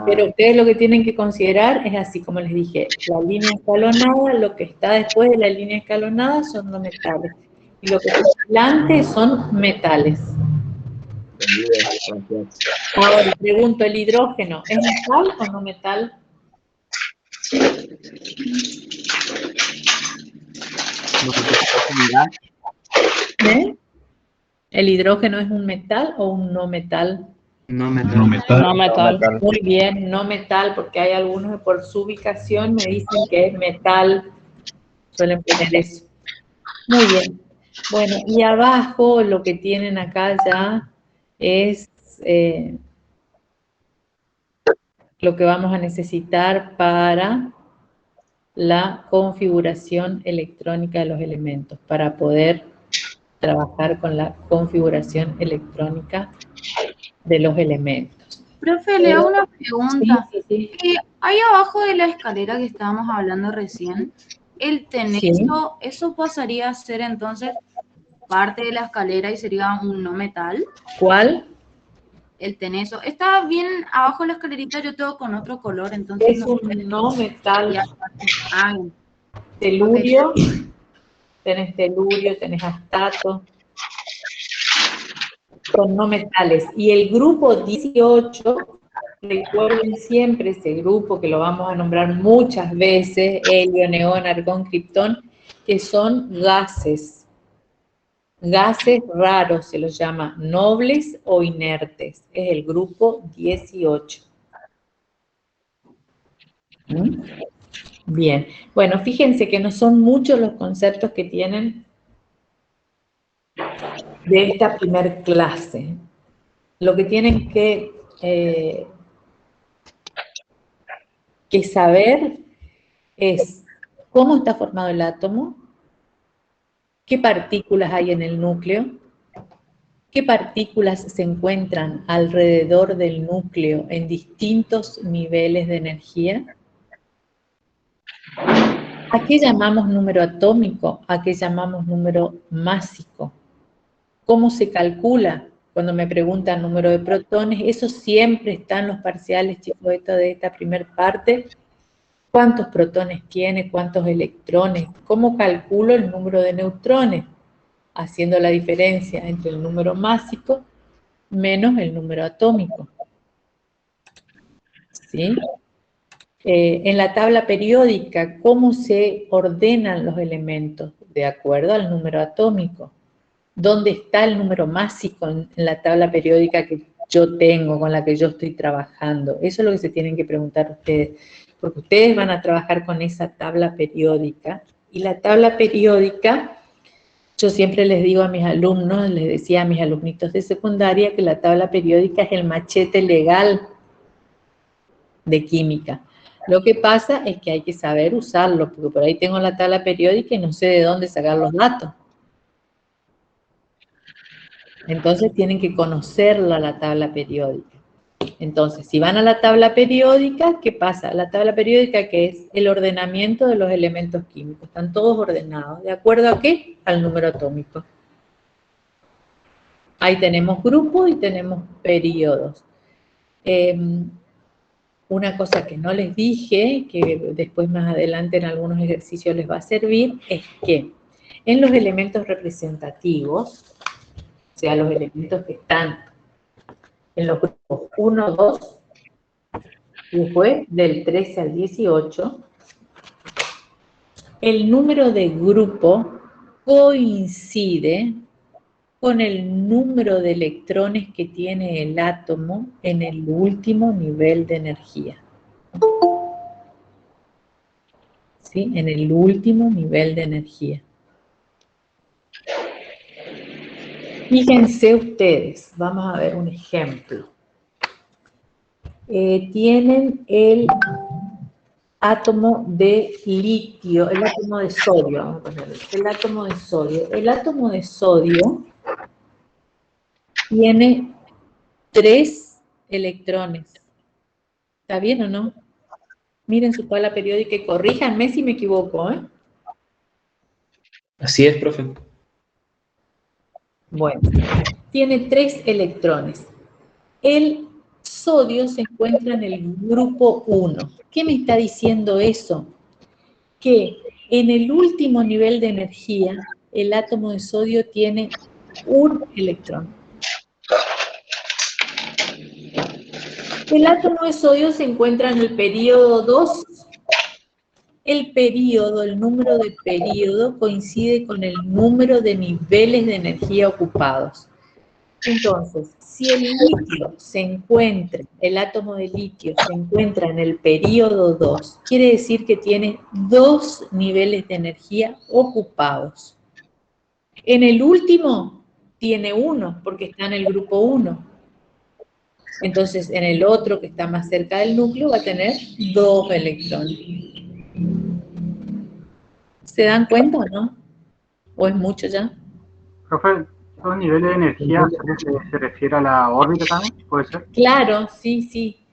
Pero ustedes lo que tienen que considerar es así, como les dije, la línea escalonada, lo que está después de la línea escalonada son los metales. y lo que está delante son metales. Ahora, pregunto, ¿el hidrógeno es metal o no metal? ¿Eh? ¿El hidrógeno es un metal o un no metal? No metal. No metal. No metal. Muy bien, no metal, porque hay algunos que por su ubicación me dicen que es metal. Suelen poner eso. Muy bien. Bueno, y abajo lo que tienen acá ya es lo que vamos a necesitar para la configuración electrónica de los elementos, para poder trabajar con la configuración electrónica de los elementos. Profe, le hago una pregunta. Sí. Ahí abajo de la escalera que estábamos hablando recién, el teneso, ¿eso pasaría a ser entonces parte de la escalera y sería un no metal? ¿Cuál? El teneso. Está bien abajo de la escalerita, yo tengo con otro color, entonces... Es un no metal. Ah, telurio, tenés telurio, tenés astato, son no metales. Y el grupo 18, recuerden siempre ese grupo que lo vamos a nombrar muchas veces, helio, neón, argón, criptón, que son gases. Gases raros se los llama nobles o inertes. Es el grupo 18. ¿Mm? Bien. Bueno, fíjense que no son muchos los conceptos que tienen de esta primer clase. Lo que tienen que saber es cómo está formado el átomo, qué partículas hay en el núcleo, qué partículas se encuentran alrededor del núcleo en distintos niveles de energía, a qué llamamos número atómico, a qué llamamos número másico, cómo se calcula. Cuando me preguntan número de protones, eso siempre está en los parciales, chicos, de esta primera parte. ¿Cuántos protones tiene? ¿Cuántos electrones? ¿Cómo calculo el número de neutrones? Haciendo la diferencia entre el número másico menos el número atómico. ¿Sí? En la tabla periódica, ¿cómo se ordenan los elementos? De acuerdo al número atómico. ¿Dónde está el número másico en la tabla periódica que yo tengo, con la que yo estoy trabajando? Eso es lo que se tienen que preguntar ustedes, porque ustedes van a trabajar con esa tabla periódica, y la tabla periódica, yo siempre les digo a mis alumnos, les decía a mis alumnitos de secundaria, que la tabla periódica es el machete legal de química. Lo que pasa es que hay que saber usarlo, porque por ahí tengo la tabla periódica y no sé de dónde sacar los datos. Entonces tienen que conocerla, la tabla periódica. Entonces, si van a la tabla periódica, ¿qué pasa? La tabla periódica, ¿qué es? El ordenamiento de los elementos químicos. Están todos ordenados. ¿De acuerdo a qué? Al número atómico. Ahí tenemos grupos y tenemos periodos. Una cosa que no les dije, que después más adelante en algunos ejercicios les va a servir, es que en los elementos representativos, o sea, los elementos que están en los grupos 1, 2, y después del 13 al 18, el número de grupo coincide con el número de electrones que tiene el átomo en el último nivel de energía. ¿Sí? En el último nivel de energía. Fíjense ustedes, vamos a ver un ejemplo. Tienen el átomo de litio, el átomo de sodio, vamos a ponerlo, el átomo de sodio. El átomo de sodio tiene 3 electrones. ¿Está bien o no? Miren su tabla periódica y corríjanme si me equivoco, ¿eh? Así es, profe. Bueno, tiene 3 electrones. El sodio se encuentra en el grupo 1. ¿Qué me está diciendo eso? Que en el último nivel de energía el átomo de sodio tiene un electrón. El átomo de sodio se encuentra en el período 2. El período, el número de período coincide con el número de niveles de energía ocupados. Entonces, si el litio se encuentra, el átomo de litio se encuentra en el período 2, quiere decir que tiene 2 niveles de energía ocupados. En el último tiene 1, porque está en el grupo 1. Entonces, en el otro, que está más cerca del núcleo, va a tener 2 electrones. ¿Se dan cuenta o no? ¿O es mucho ya? Profe, ¿los niveles de energía se refiere a la órbita también? ¿Puede ser? Claro, sí, sí.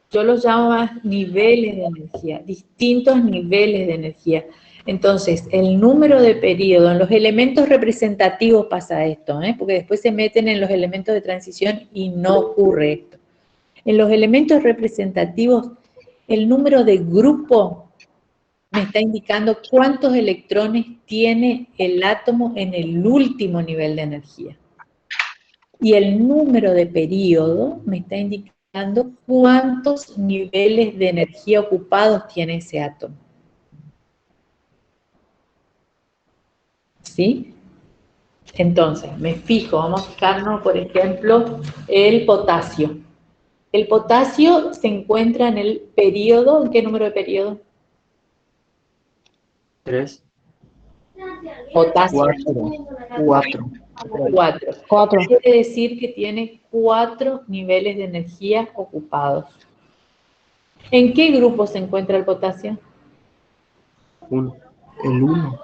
Yo los llamo más niveles de energía, distintos niveles de energía. Entonces, el número de periodo, en los elementos representativos pasa esto, porque después se meten en los elementos de transición y no ocurre esto. En los elementos representativos, el número de grupo me está indicando cuántos electrones tiene el átomo en el último nivel de energía. Y el número de periodo me está indicando cuántos niveles de energía ocupados tiene ese átomo. ¿Sí? Entonces, me fijo, vamos a fijarnos, por ejemplo, el potasio. El potasio se encuentra en el periodo, ¿en qué número de periodo? 3. Potasio. 4. Quiere decir que tiene 4 niveles de energía ocupados. ¿En qué grupo se encuentra el potasio? 1. El 1.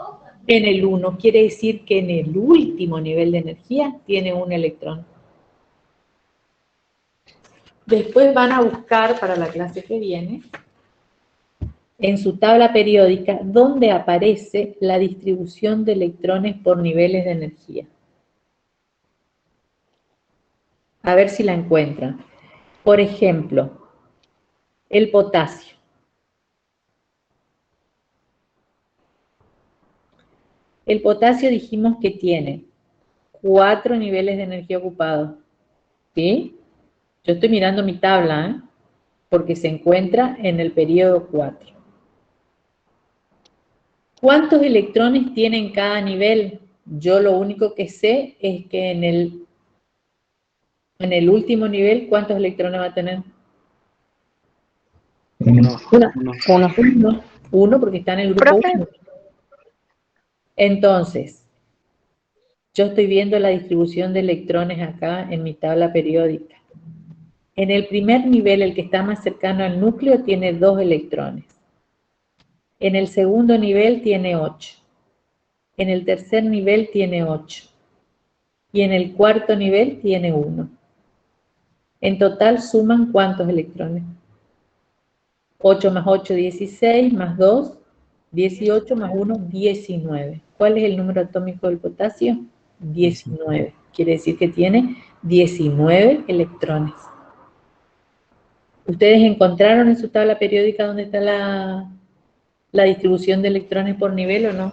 En el 1. Quiere decir que en el último nivel de energía tiene un electrón. Después van a buscar para la clase que viene, en su tabla periódica, donde aparece la distribución de electrones por niveles de energía. A ver si la encuentran. Por ejemplo, el potasio. El potasio dijimos que tiene 4 niveles de energía ocupados. ¿Sí? Yo estoy mirando mi tabla, porque se encuentra en el periodo 4. ¿Cuántos electrones tiene en cada nivel? Yo lo único que sé es que en el último nivel, ¿cuántos electrones va a tener? 1, porque está en el grupo 1. Entonces, yo estoy viendo la distribución de electrones acá en mi tabla periódica. En el primer nivel, el que está más cercano al núcleo, tiene 2 electrones. En el segundo nivel tiene 8. En el tercer nivel tiene 8. Y en el cuarto nivel tiene 1. En total suman ¿cuántos electrones? 8 más 8, 16, más 2, 18, más 1, 19. ¿Cuál es el número atómico del potasio? 19. Quiere decir que tiene 19 electrones. ¿Ustedes encontraron en su tabla periódica dónde está la distribución de electrones por nivel o no?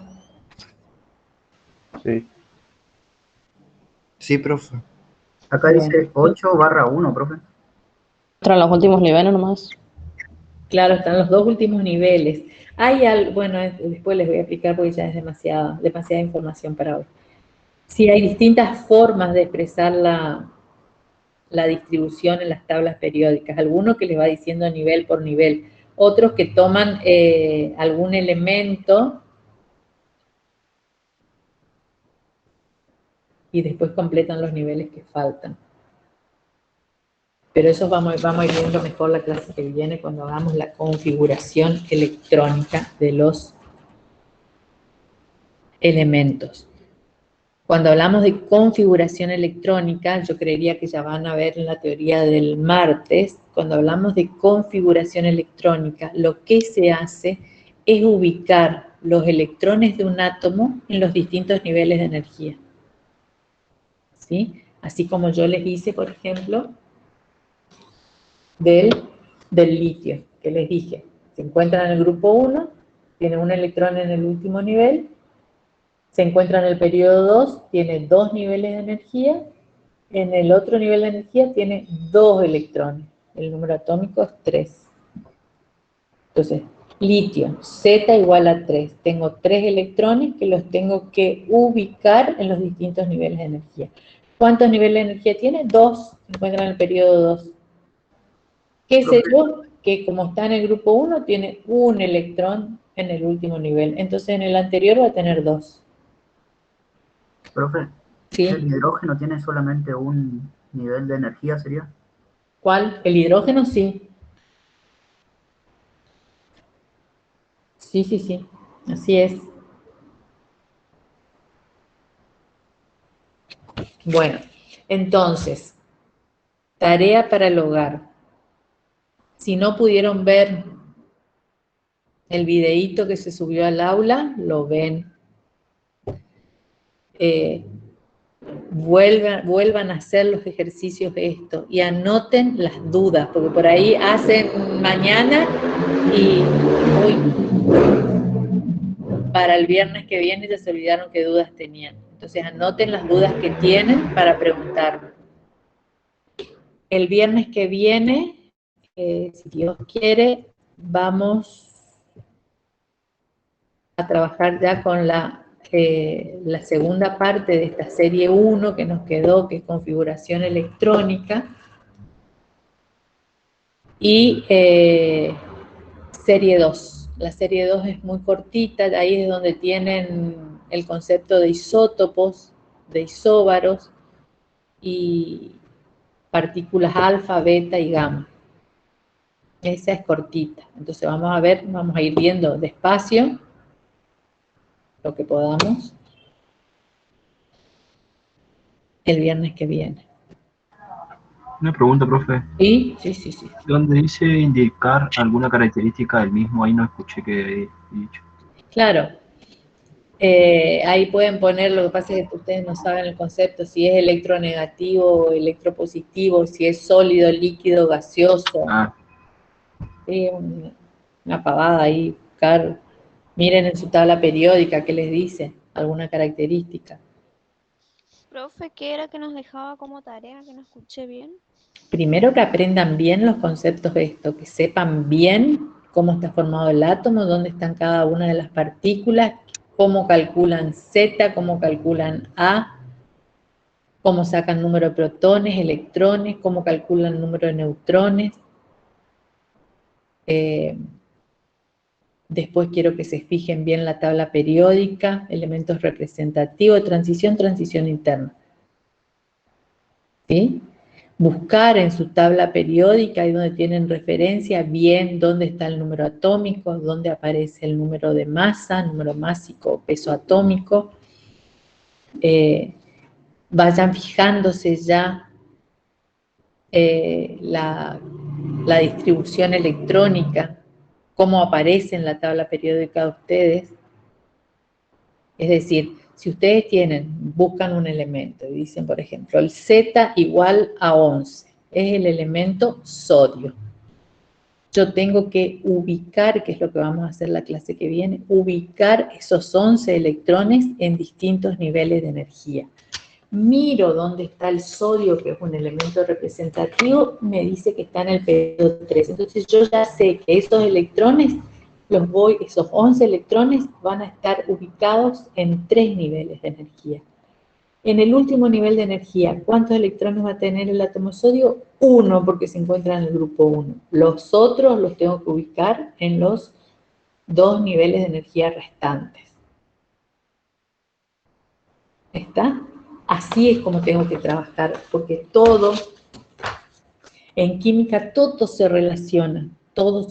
Sí. Sí, profe. Acá dice 8/1, profe. Entran los últimos niveles nomás. Claro, están los 2 últimos niveles. Hay algo, bueno, después les voy a explicar porque ya es demasiada información para hoy. Sí, hay distintas formas de expresar la distribución en las tablas periódicas. Algunos que les va diciendo nivel por nivel. Otros que toman algún elemento y después completan los niveles que faltan. Pero eso vamos a ir viendo mejor la clase que viene cuando hagamos la configuración electrónica de los elementos. Cuando hablamos de configuración electrónica, yo creería que ya van a ver en la teoría del martes, cuando hablamos de configuración electrónica, lo que se hace es ubicar los electrones de un átomo en los distintos niveles de energía. ¿Sí? Así como yo les hice, por ejemplo, del litio, que les dije. Se encuentra en el grupo 1, tiene un electrón en el último nivel, se encuentra en el periodo 2, tiene 2 niveles de energía, en el otro nivel de energía tiene 2 electrones, el número atómico es 3. Entonces, litio, Z igual a 3, tengo 3 electrones que los tengo que ubicar en los distintos niveles de energía. ¿Cuántos niveles de energía tiene? 2, se encuentra en el periodo 2. ¿Qué sé yo? Que como está en el grupo 1, tiene un electrón en el último nivel. Entonces en el anterior va a tener 2. Profe, ¿Sí? ¿el hidrógeno tiene solamente un nivel de energía, sería? ¿Cuál? ¿El hidrógeno? Sí. Sí. Así es. Bueno, entonces, tarea para el hogar. Si no pudieron ver el videíto que se subió al aula, lo ven. Vuelvan a hacer los ejercicios de esto y anoten las dudas, porque por ahí hacen mañana y para el viernes que viene ya se olvidaron qué dudas tenían. Entonces anoten las dudas que tienen para preguntarme. El viernes que viene, si Dios quiere, vamos a trabajar ya con la segunda parte de esta serie 1 que nos quedó, que es configuración electrónica, y serie 2. La serie 2 es muy cortita, ahí es donde tienen el concepto de isótopos, de isóbaros, y partículas alfa, beta y gamma. Esa es cortita. Entonces vamos a ir viendo despacio lo que podamos el viernes que viene. Una pregunta, profe. Sí. Donde dice indicar alguna característica del mismo, ahí no escuché que he dicho. Claro. Ahí pueden poner, lo que pasa es que ustedes no saben el concepto, si es electronegativo o electropositivo, si es sólido, líquido, gaseoso. Sí, una pavada ahí, buscar. Miren en su tabla periódica qué les dice, alguna característica. Profe, ¿qué era que nos dejaba como tarea? Que no escuché bien. Primero que aprendan bien los conceptos de esto, que sepan bien cómo está formado el átomo, dónde están cada una de las partículas, cómo calculan Z, cómo calculan A, cómo sacan número de protones, electrones, cómo calculan el número de neutrones. Después quiero que se fijen bien la tabla periódica, elementos representativos, transición interna. ¿Sí? Buscar en su tabla periódica, ahí donde tienen referencia, bien dónde está el número atómico, dónde aparece el número de masa, número másico, peso atómico. Vayan fijándose ya la distribución electrónica, cómo aparece en la tabla periódica de ustedes. Es decir, si ustedes buscan un elemento y dicen, por ejemplo, el Z igual a 11, es el elemento sodio. Yo tengo que ubicar, que es lo que vamos a hacer la clase que viene, ubicar esos 11 electrones en distintos niveles de energía. Miro dónde está el sodio, que es un elemento representativo, me dice que está en el periodo 3. Entonces yo ya sé que esos electrones, esos 11 electrones van a estar ubicados en 3 niveles de energía. En el último nivel de energía, ¿cuántos electrones va a tener el átomo sodio? 1, porque se encuentra en el grupo 1. Los otros los tengo que ubicar en los 2 niveles de energía restantes. ¿Está? Así es como tengo que trabajar, porque todo, en química todo se relaciona, todos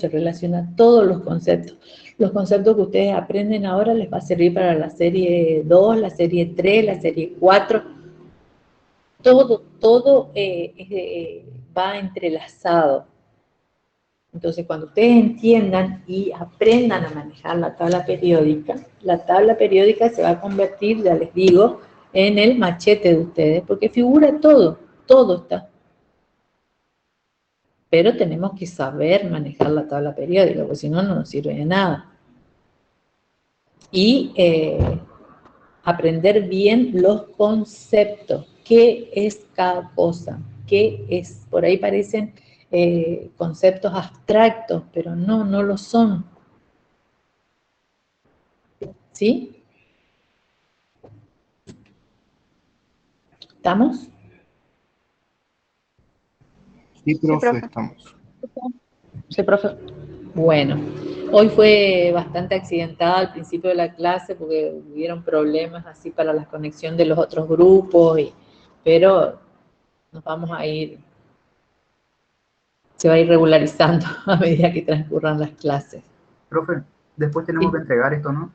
los conceptos. Los conceptos que ustedes aprenden ahora les va a servir para la serie 2, la serie 3, la serie 4. Todo va entrelazado. Entonces, cuando ustedes entiendan y aprendan a manejar la tabla periódica se va a convertir, ya les digo, en el machete de ustedes, porque figura todo está. Pero tenemos que saber manejar la tabla periódica, porque si no, no nos sirve de nada. Y aprender bien los conceptos. ¿Qué es cada cosa? ¿Qué es? Por ahí parecen conceptos abstractos, pero no, no lo son. ¿Sí? ¿Estamos? Sí, profe, profe. estamos. Sí, profe. Bueno, hoy fue bastante accidentada al principio de la clase porque hubieron problemas así para la conexión de los otros grupos, pero nos vamos a ir, se va a ir regularizando a medida que transcurran las clases. Profe, después tenemos que entregar esto, ¿no?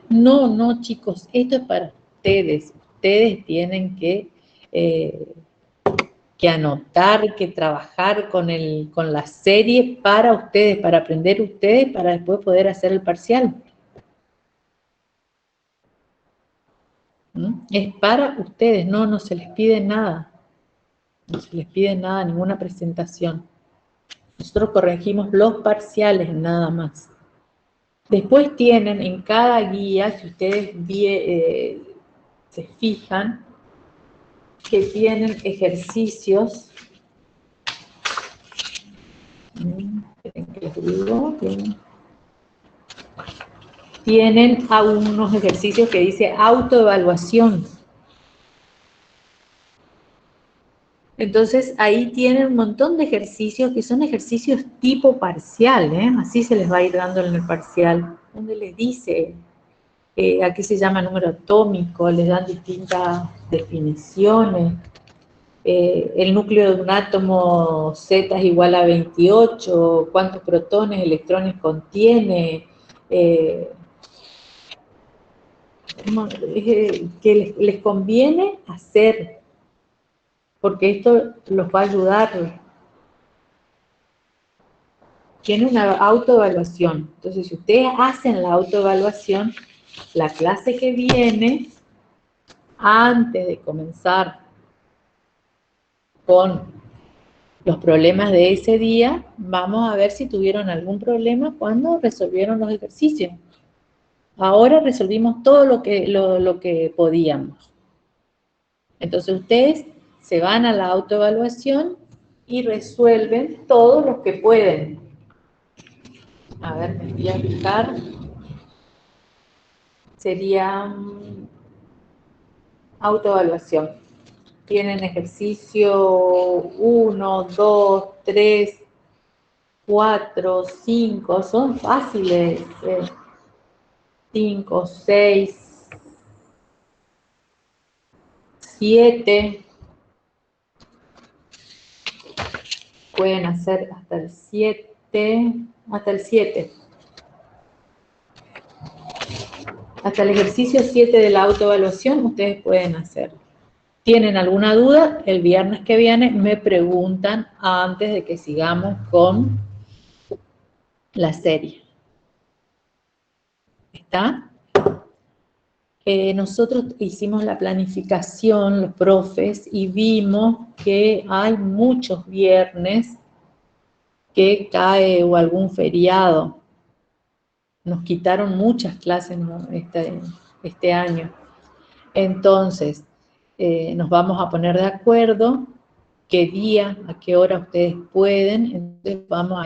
No, no, chicos, esto es para ustedes. Ustedes tienen que anotar, que trabajar con la serie para ustedes, para aprender ustedes, para después poder hacer el parcial. ¿Mm? Es para ustedes, no se les pide nada. No se les pide nada, ninguna presentación. Nosotros corregimos los parciales nada más. Después tienen en cada guía, si ustedes se fijan, que tienen ejercicios. Tienen unos ejercicios que dice autoevaluación. Entonces ahí tienen un montón de ejercicios que son ejercicios tipo parcial, así se les va a ir dando en el parcial, donde les dice aquí se llama número atómico, les dan distintas definiciones. El núcleo de un átomo Z es igual a 28, cuántos protones, electrones contiene, que les conviene hacer, porque esto los va a ayudar. Tiene una autoevaluación. Entonces, si ustedes hacen la autoevaluación, la clase que viene, antes de comenzar con los problemas de ese día, vamos a ver si tuvieron algún problema cuando resolvieron los ejercicios. Ahora resolvimos todo lo que podíamos. Entonces ustedes se van a la autoevaluación y resuelven todo lo que pueden. A ver, me voy a fijar. Sería autoevaluación. Tienen ejercicio 1, 2, 3, 4, 5, son fáciles. 5, 6, 7. Pueden hacer hasta el 7. Hasta el 7. Hasta el ejercicio 7 de la autoevaluación ustedes pueden hacer. ¿Tienen alguna duda? El viernes que viene me preguntan antes de que sigamos con la serie. ¿Está? Nosotros hicimos la planificación, los profes, y vimos que hay muchos viernes que cae o algún feriado. Nos quitaron muchas clases, ¿no? este año. Entonces, nos vamos a poner de acuerdo qué día, a qué hora ustedes pueden. Entonces vamos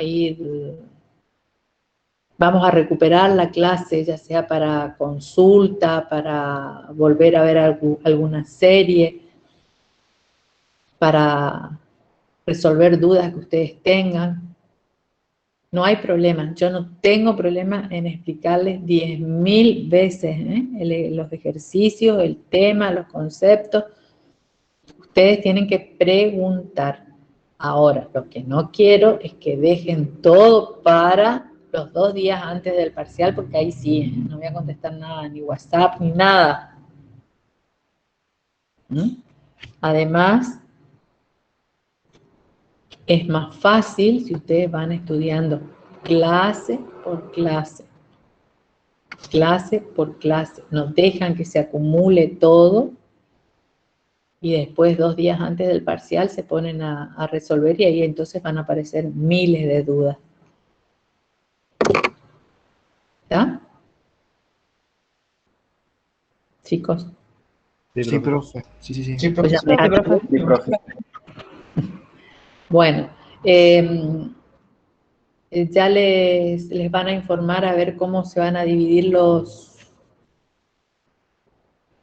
a recuperar la clase, ya sea para consulta, para volver a ver alguna serie, para resolver dudas que ustedes tengan. No hay problema, yo no tengo problema en explicarles 10.000 veces los ejercicios, el tema, los conceptos. Ustedes tienen que preguntar. Ahora, lo que no quiero es que dejen todo para los 2 días antes del parcial, porque ahí sí, no voy a contestar nada, ni WhatsApp, ni nada. Además, es más fácil si ustedes van estudiando clase por clase. Clase por clase. No dejan que se acumule todo y después 2 días antes del parcial se ponen a resolver y ahí entonces van a aparecer miles de dudas. ¿Está? chicos. Sí, profe. Sí. Sí, Pues profe. ya me- Sí, profe. Bueno, ya les van a informar a ver cómo se van a dividir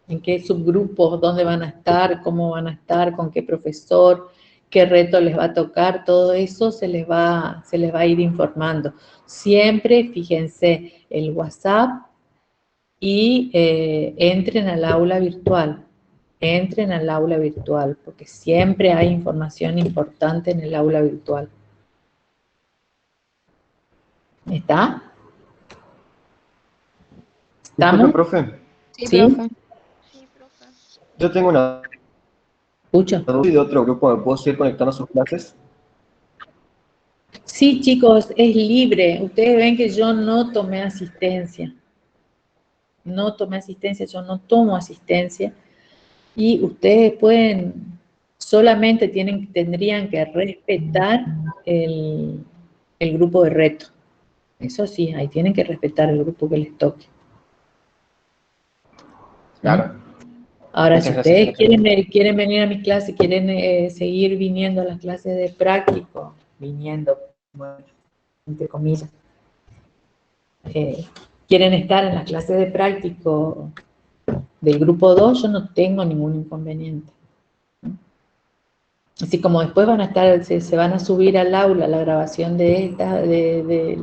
en qué subgrupos, dónde van a estar, cómo van a estar, con qué profesor, qué reto les va a tocar, todo eso se les va a ir informando. Siempre, fíjense, el WhatsApp y entren al aula virtual. Entren al aula virtual, porque siempre hay información importante en el aula virtual. ¿Está? Disculpe, ¿Estamos? profe. ¿Sí? Yo tengo una ¿Escucho? duda de otro grupo. ¿Me puedo seguir conectando a sus clases? Sí, chicos, es libre. Ustedes ven que yo no tomé asistencia. No tomé asistencia, yo no tomo asistencia. Y ustedes solamente tendrían que respetar el grupo de reto. Eso sí, ahí tienen que respetar el grupo que les toque. Claro. Ahora, si Muchas gracias, ustedes profe. quieren venir a mi clase, quieren seguir viniendo a las clases de práctico, bueno, entre comillas, quieren estar en las clases de práctico del grupo 2, yo no tengo ningún inconveniente. Así como después van a estar, se van a subir al aula la grabación de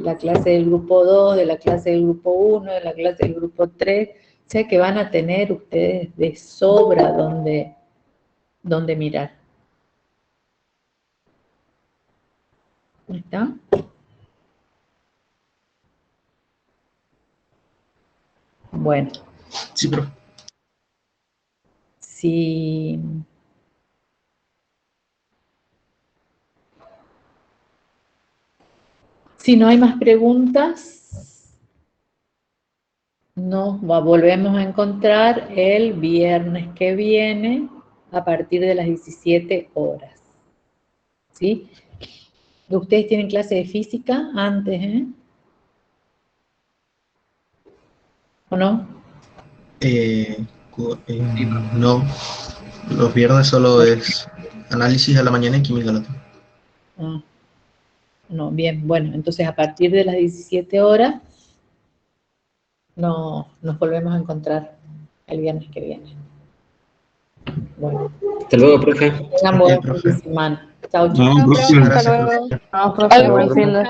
la clase del grupo 2, de la clase del grupo 1, de la clase del grupo 3, o sea que van a tener ustedes de sobra donde mirar. ¿Está? Bueno. Sí, profe. Si no hay más preguntas, nos volvemos a encontrar el viernes que viene a partir de las 17 horas. ¿Sí? Ustedes tienen clase de física antes, ¿eh? ¿O no? No, los viernes solo es análisis a la mañana y química a la tarde. Ah, no, bien, bueno, entonces a partir de las 17 horas nos volvemos a encontrar el viernes que viene. Bueno. Hasta luego, profe. Tengan buen fin de semana. Chao, chao. No, profe. Gracias, luego. profe. Chao, profe. Buen fin de.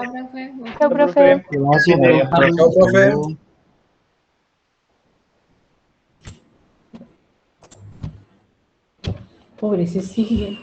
Chao, profe. Gracias, Adiós, profe. Chao, profe. Pobre, se sigue.